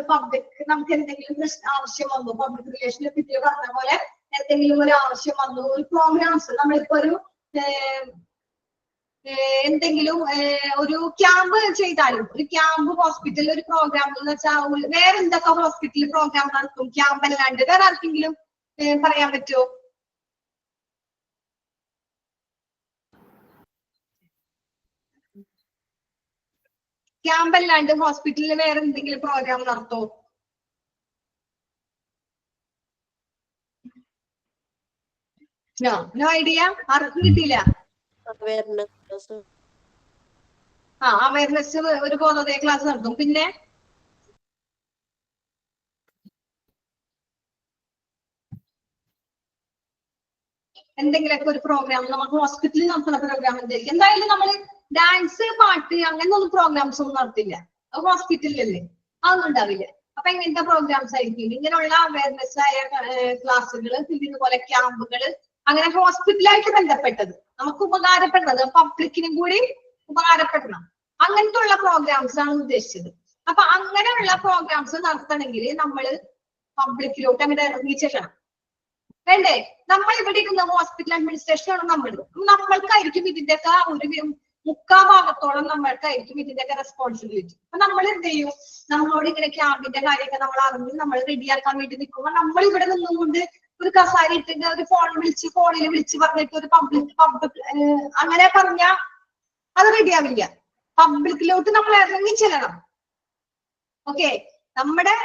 നമുക്ക് എന്തെങ്കിലും ആവശ്യം വന്നു, പബ്ലിക് റിലേഷനെ പറ്റി പറഞ്ഞ പോലെ എന്തെങ്കിലും ഒരു ആവശ്യം വന്നു, ഒരു പ്രോഗ്രാംസ് നമ്മളിപ്പോ ഒരു എന്തെങ്കിലും ഒരു ക്യാമ്പ് ചെയ്താലും, ഒരു ക്യാമ്പ് ഹോസ്പിറ്റലിൽ ഒരു പ്രോഗ്രാം എന്ന് വെച്ചാൽ വേറെ എന്തൊക്കെ ഹോസ്പിറ്റലിൽ പ്രോഗ്രാം നടത്തും ക്യാമ്പ് അല്ലാണ്ട് വേറെ ആർക്കെങ്കിലും പറയാൻ പറ്റുമോ? ക്യാമ്പ് അല്ലാണ്ട് ഹോസ്പിറ്റലിൽ വേറെ എന്തെങ്കിലും പ്രോഗ്രാം നടത്തോ? No idea. ആർക്കും കിട്ടിയില്ല. അവയർനെസ് ഒരു ബോധോദയ ക്ലാസ് നടത്തും. പിന്നെ എന്തെങ്കിലുമൊക്കെ ഒരു പ്രോഗ്രാം നമുക്ക് ഹോസ്പിറ്റലിൽ നടത്തുന്ന പ്രോഗ്രാം എന്തായിരിക്കും? എന്തായാലും നമ്മൾ ഡാൻസ്, പാട്ട് അങ്ങനെ ഒന്നും പ്രോഗ്രാംസ് ഒന്നും നടത്തില്ല. ഹോസ്പിറ്റലിലല്ലേ, അതൊന്നും ഉണ്ടാവില്ല. അപ്പൊ ഇങ്ങനത്തെ പ്രോഗ്രാംസ് ആയിരിക്കും. ഇങ്ങനെയുള്ള അവയർനെസ് ആയ ക്ലാസ്സുകൾ, പിന്നെ ഇതുപോലെ ക്യാമ്പുകൾ, അങ്ങനെ ഹോസ്പിറ്റലായിട്ട് ബന്ധപ്പെട്ടത് നമുക്ക് ഉപകാരപ്പെടുന്നത്, പബ്ലിക്കിനും കൂടി ഉപകാരപ്പെടണം, അങ്ങനത്തെ ഉള്ള പ്രോഗ്രാംസ് ആണ് ഉദ്ദേശിച്ചത്. അപ്പൊ അങ്ങനെയുള്ള പ്രോഗ്രാംസ് നടത്തണമെങ്കിൽ നമ്മൾ പബ്ലിക്കിലോട്ട് അങ്ങനെ ഇറങ്ങി ചെല്ലണം. വേണ്ടേ? നമ്മൾ ഇവിടെ ഇരുന്ന ഹോസ്പിറ്റൽ അഡ്മിനിസ്ട്രേഷൻ ആണ് നമ്മൾക്കായിരിക്കും ഇതിന്റെയൊക്കെ ഒരു മുക്കാൽ ഭാഗത്തോളം നമ്മൾക്കായിരിക്കും ഇതിന്റെയൊക്കെ റെസ്പോൺസിബിലിറ്റി. അപ്പൊ നമ്മൾ എന്ത് ചെയ്യും? നമ്മളോട് ഇങ്ങനെ ക്യാമ്പിന്റെ കാര്യമൊക്കെ നമ്മൾ അറിഞ്ഞ് നമ്മൾ റെഡിയാക്കാൻ വേണ്ടി നിൽക്കുമ്പോൾ നമ്മൾ ഇവിടെ നിന്നുകൊണ്ട് ഒരു കസാര ഇട്ടിട്ട് ഒരു ഫോണിൽ വിളിച്ച് പറഞ്ഞിട്ട് ഒരു പബ്ലിക് അങ്ങനെ പറഞ്ഞാൽ അത് റെഡിയാവില്ല. പബ്ലിക്കിലോട്ട് നമ്മൾ ഇറങ്ങി ചെല്ലണം. ഓക്കെ, നമ്മുടെ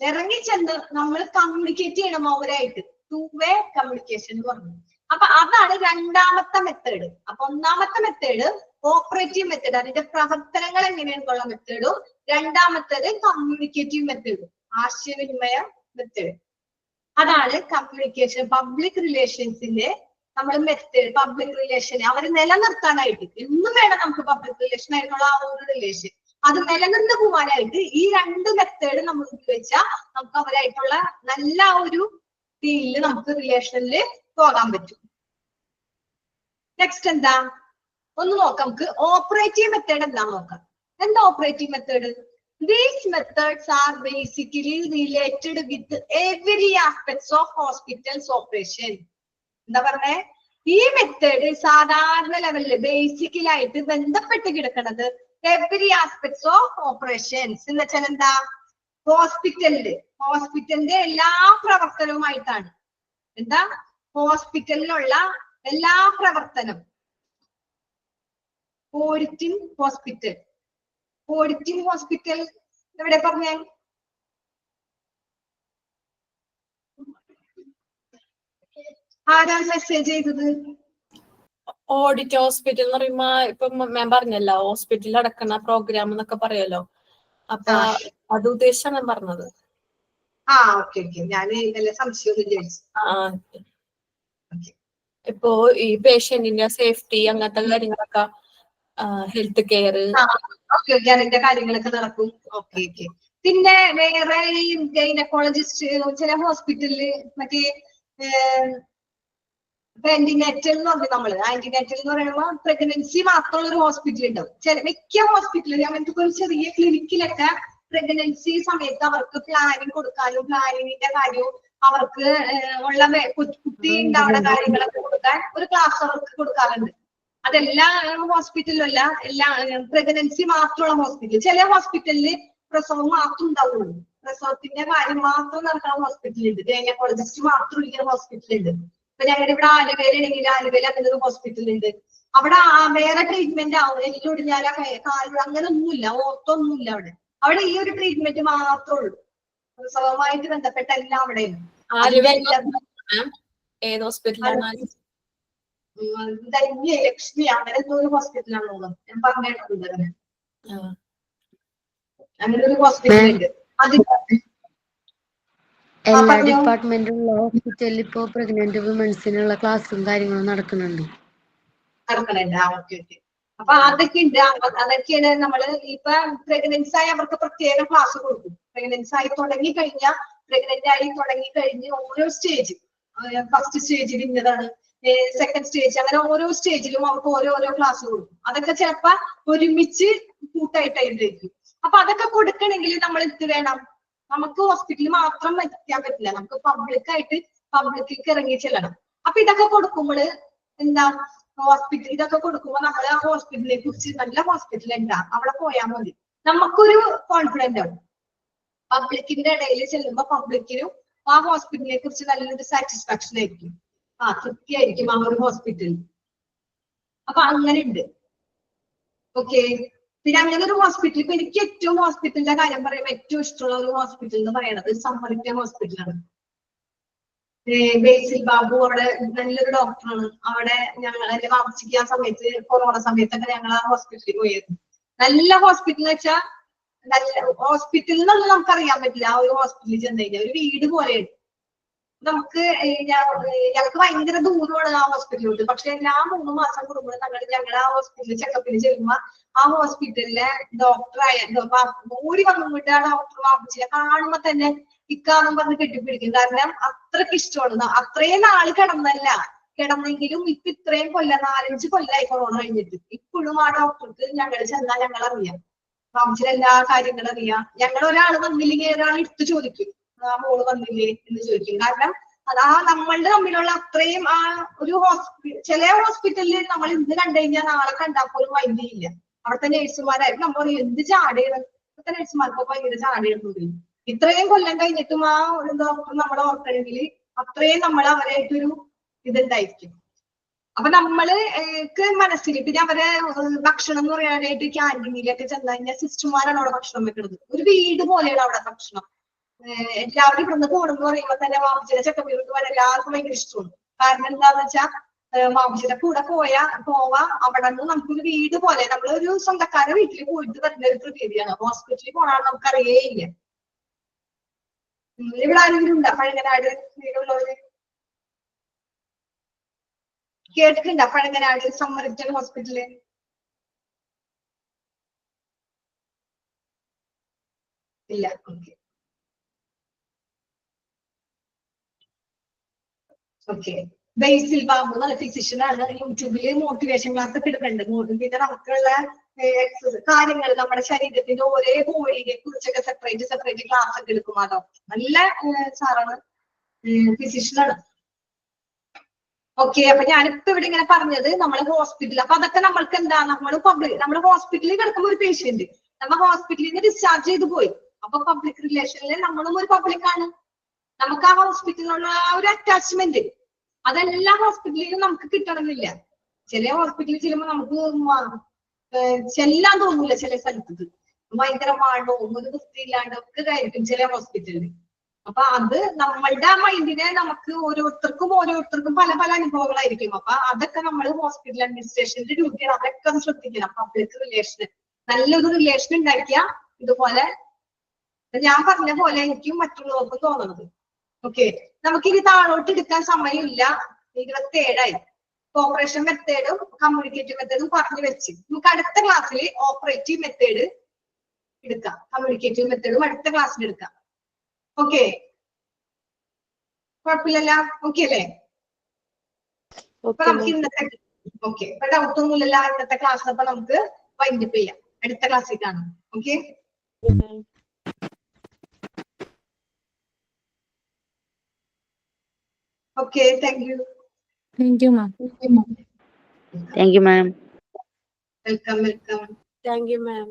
ഇറങ്ങിച്ചെന്ന് നമ്മൾ കമ്മ്യൂണിക്കേറ്റ് ചെയ്യണം അവരായിട്ട്. 2-way കമ്മ്യൂണിക്കേഷൻ എന്ന് പറഞ്ഞു. അപ്പൊ അതാണ് രണ്ടാമത്തെ മെത്തേഡ്. അപ്പൊ ഒന്നാമത്തെ മെത്തേഡ് ഓപ്പറേറ്റീവ് മെത്തേഡ്, അതിന്റെ പ്രവർത്തനങ്ങൾ എങ്ങനെയാണെന്നുള്ള മെത്തേഡും, രണ്ടാമത്തേത് കമ്മ്യൂണിക്കേറ്റീവ് മെത്തേഡും, ആശയവിനിമയ മെത്തേഡ്. അതാണ് കമ്മ്യൂണിക്കേഷൻ, പബ്ലിക് റിലേഷൻസിന്റെ നമ്മൾ മെത്തേഡ്. പബ്ലിക് റിലേഷൻ അവരെ നിലനിർത്താനായിട്ട് എന്നും വേണം നമുക്ക് പബ്ലിക് റിലേഷൻ ആയിട്ടുള്ള ആ ഒരു റിലേഷൻ, അത് നിലനിന്ന് പോവാനായിട്ട് ഈ രണ്ട് മെത്തേഡ് നമ്മൾ ഉപയോഗിച്ചാൽ നമുക്ക് അവരായിട്ടുള്ള നല്ല ഒരു ഫീലില് നമുക്ക് റിലേഷനിൽ പോകാൻ പറ്റും. നെക്സ്റ്റ് എന്താ ഒന്ന് നോക്കാം. നമുക്ക് ഓപ്പറേറ്റീവ് മെത്തേഡ് എന്താ നോക്കാം. എന്താ operative method? These methods are basically related with every aspects of hospital's operation. എന്താ പറഞ്ഞേ? ഈ മെത്തേഡ് സാധാരണ ലെവലില് ബേസിക്കലായിട്ട് ബന്ധപ്പെട്ട് കിടക്കുന്നത് എവറി ആസ്പെക്ട്സ് ഓഫ് ഓപ്പറേഷൻസ് എന്ന് വെച്ചാൽ എന്താ? ഹോസ്പിറ്റലിന്റെ എല്ലാ പ്രവർത്തനവുമായിട്ടാണ്. എന്താ? ഹോസ്പിറ്റലിലുള്ള എല്ലാ പ്രവർത്തനം. ഓഡിറ്റിംഗ് ഹോസ്പിറ്റൽ എവിടെ പറഞ്ഞേ? ആരാണ് മെസ്സേജ് ചെയ്തത്? ഓഡിറ്റ് ഹോസ്പിറ്റൽ എന്ന് പറയുമ്പോ ഇപ്പൊ ഞാൻ പറഞ്ഞല്ലോ, ഹോസ്പിറ്റലിൽ നടക്കുന്ന പ്രോഗ്രാം എന്നൊക്കെ പറയല്ലോ, അപ്പൊ അത് ഉദ്ദേശിച്ചാണ് ഞാൻ പറഞ്ഞത്. ഓക്കെ ഞാൻ നല്ല സംശയം ചോദിച്ചു. ഇപ്പോ ഈ പേഷ്യന്റിന്റെ സേഫ്റ്റി അങ്ങനത്തെ കാര്യങ്ങളൊക്കെ, ഹെൽത്ത് കെയർ, അതിന്റെ കാര്യങ്ങളൊക്കെ നടക്കും. ഓക്കെ. പിന്നെ വേറെ ഈ ഗൈനക്കോളജിസ്റ്റ് ചില ഹോസ്പിറ്റലില് മറ്റേ ആന്റിനാറ്റൽ എന്ന് പറഞ്ഞു. നമ്മള് ആന്റിനാറ്റൽ എന്ന് പറയുമ്പോൾ പ്രഗ്നൻസി മാത്രമുള്ള ഒരു ഹോസ്പിറ്റൽ ഉണ്ടാവും. മിക്ക ഹോസ്പിറ്റലിൽ അങ്ങനത്തെ ഒരു ചെറിയ ക്ലിനിക്കിലൊക്കെ പ്രഗ്നൻസി സമയത്ത് അവർക്ക് പ്ലാനിങ് കൊടുക്കാനും പ്ലാനിങ്ങിന്റെ കാര്യവും അവർക്ക് ഉള്ള കുട്ടി ഉണ്ടാവുന്ന കാര്യങ്ങളൊക്കെ കൊടുക്കാൻ ഒരു ക്ലാസ് അവർക്ക് കൊടുക്കാറുണ്ട്. അതെല്ലാ ഹോസ്പിറ്റലിലും അല്ല, എല്ലാ പ്രഗ്നൻസി മാത്രമുള്ള ഹോസ്പിറ്റൽ. ചില ഹോസ്പിറ്റലിൽ പ്രസവം മാത്രം ഉണ്ടാവുള്ളൂ, പ്രസവത്തിന്റെ കാര്യം മാത്രം നടക്കുന്ന ഹോസ്പിറ്റലുണ്ട്, ഗൈനക്കോളജിസ്റ്റ് മാത്രം ഇരിക്കുന്ന ഹോസ്പിറ്റലുണ്ട്. ഇപ്പൊ ഞങ്ങളുടെ ഇവിടെ ആലുവയിലാണെങ്കിൽ ആലുവയിൽ അങ്ങനെ ഒരു ഹോസ്പിറ്റലുണ്ട്. അവിടെ വേറെ ട്രീറ്റ്മെന്റ് ആവും, എല്ലൊടിഞ്ഞാല കാല് അങ്ങനെ ഒന്നുമില്ല, ഓർത്തൊന്നുമില്ല. അവിടെ ഈ ഒരു ട്രീറ്റ്മെന്റ് മാത്രമേ ഉള്ളൂ, പ്രസവവുമായിട്ട് ബന്ധപ്പെട്ട എല്ലാം അവിടെയാണ്. ഏത് ഹോസ്പിറ്റലാണ്? ലക്ഷ്മി അങ്ങനെ ഒരു ഹോസ്പിറ്റലാണ് ഉള്ളത്. ഞാൻ പറഞ്ഞിട്ടുണ്ട് അങ്ങനെ ഒരു ഹോസ്പിറ്റലുണ്ട്. എല്ലാ ഡിപ്പാർട്ട്മെന്റിലുള്ള ഹോസ്പിറ്റലിൽ ഇപ്പോ പ്രഗ്നന്റ് വുമൻസിനുള്ള ക്ലാസ്സും കാര്യങ്ങളും നടക്കുന്നുണ്ട്. ഓക്കെ. അപ്പൊ അതൊക്കെ ഉണ്ട്. അതൊക്കെയാണ് നമ്മള് ഇപ്പൊ പ്രഗ്നൻസി ആയി അവർക്ക് പ്രത്യേക ക്ലാസ് കൊടുക്കും. പ്രഗ്നൻസി ആയി തുടങ്ങി കഴിഞ്ഞാൽ ഓരോ സ്റ്റേജ്, ഫസ്റ്റ് സ്റ്റേജിൽ ഇന്നതാണ്, സെക്കൻഡ് സ്റ്റേജ്, അങ്ങനെ ഓരോ സ്റ്റേജിലും അവർക്ക് ഓരോരോ ക്ലാസ് കൊടുക്കും. അതൊക്കെ ചിലപ്പോ ഒരുമിച്ച് കൂട്ടായിട്ടായിരിക്കും. അപ്പൊ അതൊക്കെ കൊടുക്കണമെങ്കിൽ നമ്മൾ എന്ത് വേണം? നമുക്ക് ഹോസ്പിറ്റലിൽ മാത്രം എത്തിക്കാൻ പറ്റില്ല, നമുക്ക് പബ്ലിക്കിലേക്ക് ഇറങ്ങി ചെല്ലണം. അപ്പൊ ഇതൊക്കെ കൊടുക്കുമ്പോൾ എന്താ, ഇതൊക്കെ കൊടുക്കുമ്പോൾ നമ്മള് ആ ഹോസ്പിറ്റലിനെ കുറിച്ച്, നല്ല ഹോസ്പിറ്റൽ എന്താ അവിടെ പോയാൽ മതി, നമുക്കൊരു കോൺഫിഡന്റ് ആവും. പബ്ലിക്കിന്റെ ഇടയിൽ ചെല്ലുമ്പോ പബ്ലിക്കിനും ആ ഹോസ്പിറ്റലിനെ കുറിച്ച് നല്ലൊരു സാറ്റിസ്ഫാക്ഷൻ ആയിരിക്കും, തൃപ്തിയായിരിക്കും ആ ഒരു ഹോസ്പിറ്റലിൽ. അപ്പൊ അങ്ങനെ ഉണ്ട്. ഓക്കെ, പിന്നെ അങ്ങനെ ഒരു ഹോസ്പിറ്റൽ, ഇപ്പൊ എനിക്ക് ഏറ്റവും ഹോസ്പിറ്റലിന്റെ കാര്യം പറയുമ്പോൾ ഏറ്റവും ഇഷ്ടമുള്ള ഒരു ഹോസ്പിറ്റൽ എന്ന് പറയുന്നത് സമ്മറിറ്റ ഹോസ്പിറ്റലാണ്. ബേസിൽ ബാബു അവിടെ നല്ലൊരു ഡോക്ടറാണ്. അവിടെ ഞങ്ങൾ എന്റെ താമസിക്കാൻ സമയത്ത് കൊറോണ സമയത്തൊക്കെ ഞങ്ങൾ ആ ഹോസ്പിറ്റലിൽ പോയിരുന്നു. നല്ല ഹോസ്പിറ്റൽ എന്ന് വെച്ചാൽ നല്ല ഹോസ്പിറ്റലിൽ നിന്നൊന്നും നമുക്കറിയാൻ പറ്റില്ല. ആ ഒരു ഹോസ്പിറ്റലിൽ ചെന്ന് കഴിഞ്ഞാൽ ഒരു വീട് പോലെയാണ്. നമുക്ക് ഞങ്ങൾക്ക് ഭയങ്കര ദൂരമാണ് ആ ഹോസ്പിറ്റലിലോട്ട്. പക്ഷെ എല്ലാ 3 മാസം കൂടുമ്പോൾ ഞങ്ങൾ ആ ഹോസ്പിറ്റലിൽ ചെക്കപ്പിന് ചെല്ലുമ്പോ ആ ഹോസ്പിറ്റലിലെ ഡോക്ടറായ ഓടി വന്നുകൊണ്ട് ആ ഡോക്ടർ വാപ്പിച്ചില്ല കാണുമ്പോ തന്നെ ഇക്കാന്നും പറഞ്ഞ് കെട്ടിപ്പിടിക്കും. കാരണം അത്രയ്ക്ക് ഇഷ്ടമാണ്. അത്രയും നാള് കിടന്നെങ്കിലും ഇപ്പൊ ഇത്രയും കൊല്ലം 4-5 കൊല്ലമായി കൊറോണ കഴിഞ്ഞിട്ട് ഇപ്പോഴും ആ ഡോക്ടർക്ക് ഞങ്ങൾ ചെന്നാൽ ഞങ്ങൾ അറിയാം, വാപ്പിച്ചിൽ എല്ലാ കാര്യങ്ങളും അറിയാം. ഞങ്ങൾ ഒരാൾ വന്നില്ലെങ്കിൽ ഒരാൾ എടുത്തു ചോദിക്കും, ആ മോള് വന്നില്ലേ എന്ന് ചോദിക്കും. കാരണം അതാ നമ്മളുടെ തമ്മിലുള്ള അത്രയും ആ ഒരു ചില ഹോസ്പിറ്റലിൽ നമ്മൾ ഇന്ന് കണ്ടു കഴിഞ്ഞാൽ നാളെ കണ്ടാൽ പോലും മൈൻഡ് ചെയ്യില്ല. അവിടുത്തെ നേഴ്സുമാരായിരുന്നു നമ്മൾ പറയും എന്ത് ചാടിയാണ്, ഇവിടുത്തെ നേഴ്സുമാർക്ക് ഭയങ്കര ചാടിയാണ്. ഇത്രയും കൊല്ലം കഴിഞ്ഞിട്ടും ആ ഒരു ഡോക്ടർ നമ്മളെ ഓർക്കണമെങ്കിൽ അത്രയും നമ്മൾ അവരായിട്ടൊരു ഇതുണ്ടായിരിക്കും. അപ്പൊ നമ്മൾക്ക് മനസ്സിൽ പിന്നെ അവരെ ഭക്ഷണം എന്ന് പറയാനായിട്ട് ക്യാൻറ്റീനിലൊക്കെ ചെന്ന് കഴിഞ്ഞാൽ സിസ്റ്റർമാരാണ് അവിടെ ഭക്ഷണം വെക്കുന്നത്. ഒരു വീട് പോലെയാണ് അവിടെ ഭക്ഷണം. എല്ലാവരും ഇവിടുന്ന് പോകണമെന്ന് പറയുമ്പോ തന്നെ മാമിച്ചിയുടെ ചെക്കപ്പിലോട്ട് പോകാൻ എല്ലാവർക്കും ഭയങ്കര ഇഷ്ടമാണ്. കാരണം എന്താന്ന് വെച്ചാൽ മാമിച്ചിയുടെ കൂടെ പോവാ അവിടെ നിന്ന് നമുക്കൊരു വീട് പോലെ നമ്മളൊരു സ്വന്തക്കാരുടെ വീട്ടിൽ പോയിട്ട് വരുന്ന ഒരു പ്രതീതിയാണ്. ഹോസ്പിറ്റലിൽ പോകണം നമുക്കറിയേയില്ല. ഇവിടെ ആരെങ്കിലും ഉണ്ടോ പഴങ്ങനാട് വീടുള്ളവര്? കേട്ടിട്ടുണ്ടോ പഴങ്ങനാട് സമ്മറിറ്റൽ ഹോസ്പിറ്റല്? ഇല്ല. Okay okay. ബേസിൽ ബാബു നല്ല ഫിസിഷ്യൻ ആണ്. യൂട്യൂബില് മോട്ടിവേഷൻ ക്ലാസ് ഒക്കെ എടുക്കുന്നുണ്ട്. പിന്നെ നമുക്കുള്ള കാര്യങ്ങൾ നമ്മുടെ ശരീരത്തിന്റെ ഓരോ ബോഡിയെ കുറിച്ചൊക്കെ സെപ്പറേറ്റ് ക്ലാസ് ഒക്കെ എടുക്കും. അതോ നല്ല സാറാണ്, ഫിസിഷ്യനാണ്. ഓക്കെ, അപ്പൊ ഞാനിപ്പോ ഇവിടെ ഇങ്ങനെ പറഞ്ഞത് നമ്മള് ഹോസ്പിറ്റൽ, അപ്പൊ അതൊക്കെ നമ്മൾക്ക് എന്താ, നമ്മള് ഹോസ്പിറ്റലിൽ കിടക്കുമ്പോൾ ഒരു പേഷ്യന്റ് നമ്മൾ ഹോസ്പിറ്റലിൽ നിന്ന് ഡിസ്ചാർജ് ചെയ്ത് പോയി. അപ്പൊ പബ്ലിക് റിലേഷനിൽ നമ്മളും ഒരു പബ്ലിക്കാണ്. നമുക്ക് ആ ഹോസ്പിറ്റലിനുള്ള ആ ഒരു അറ്റാച്ച്മെന്റ് അതെല്ലാ ഹോസ്പിറ്റലിലും നമുക്ക് കിട്ടണമെന്നില്ല. ചില ഹോസ്പിറ്റലിൽ ചെല്ലുമ്പോൾ നമുക്ക് ചെല്ലാൻ തോന്നില്ല. ചില സ്ഥലത്ത് ഭയങ്കര മണവും ഒരു വൃത്തിയില്ലാണ്ട് ഒക്കെ ആയിരിക്കും ചില ഹോസ്പിറ്റലിൽ. അപ്പൊ അത് നമ്മളുടെ ആ മൈൻഡിനെ നമുക്ക് ഓരോരുത്തർക്കും പല പല അനുഭവങ്ങളായിരിക്കും. അപ്പൊ അതൊക്കെ നമ്മൾ ഹോസ്പിറ്റൽ അഡ്മിനിസ്ട്രേഷന്റെ ഡ്യൂട്ടിയാണ്. അതൊക്കെ അത് ശ്രദ്ധിക്കണം. പബ്ലിക് റിലേഷൻ നല്ലൊരു റിലേഷൻ ഉണ്ടാക്കിയ ഇതുപോലെ ഞാൻ പറഞ്ഞ പോലെ എനിക്കും മറ്റുള്ളവർക്കും തോന്നുന്നത്. ഓക്കെ, നമുക്കിനി താഴോട്ട് എടുക്കാൻ സമയമില്ല. 27ആയി. ഓപ്പറേഷൻ മെത്തേഡും കമ്മ്യൂണിക്കേറ്റീവ് മെത്തേഡും പറഞ്ഞു വെച്ച് നമുക്ക് അടുത്ത ക്ലാസ്സിൽ ഓപ്പറേറ്റീവ് മെത്തേഡ് എടുക്കാം, കമ്മ്യൂണിക്കേറ്റീവ് മെത്തേഡും അടുത്ത ക്ലാസ്സിൽ എടുക്കാം. ഓക്കെ, കുഴപ്പമില്ലല്ലോ? ഓക്കെ അല്ലേ? അപ്പൊ നമുക്ക് ഇന്നത്തെ ഇപ്പൊ ഡൗട്ട് ഒന്നുമില്ലല്ലോ ഇന്നത്തെ ക്ലാസ്. അപ്പൊ നമുക്ക് വൈൻഡപ്പ് ചെയ്യാം. അടുത്ത ക്ലാസ്സിൽ കാണാം. Okay, okay. Thank you. Thank you, ma'am. Thank you, ma'am. Welcome. Thank you, ma'am.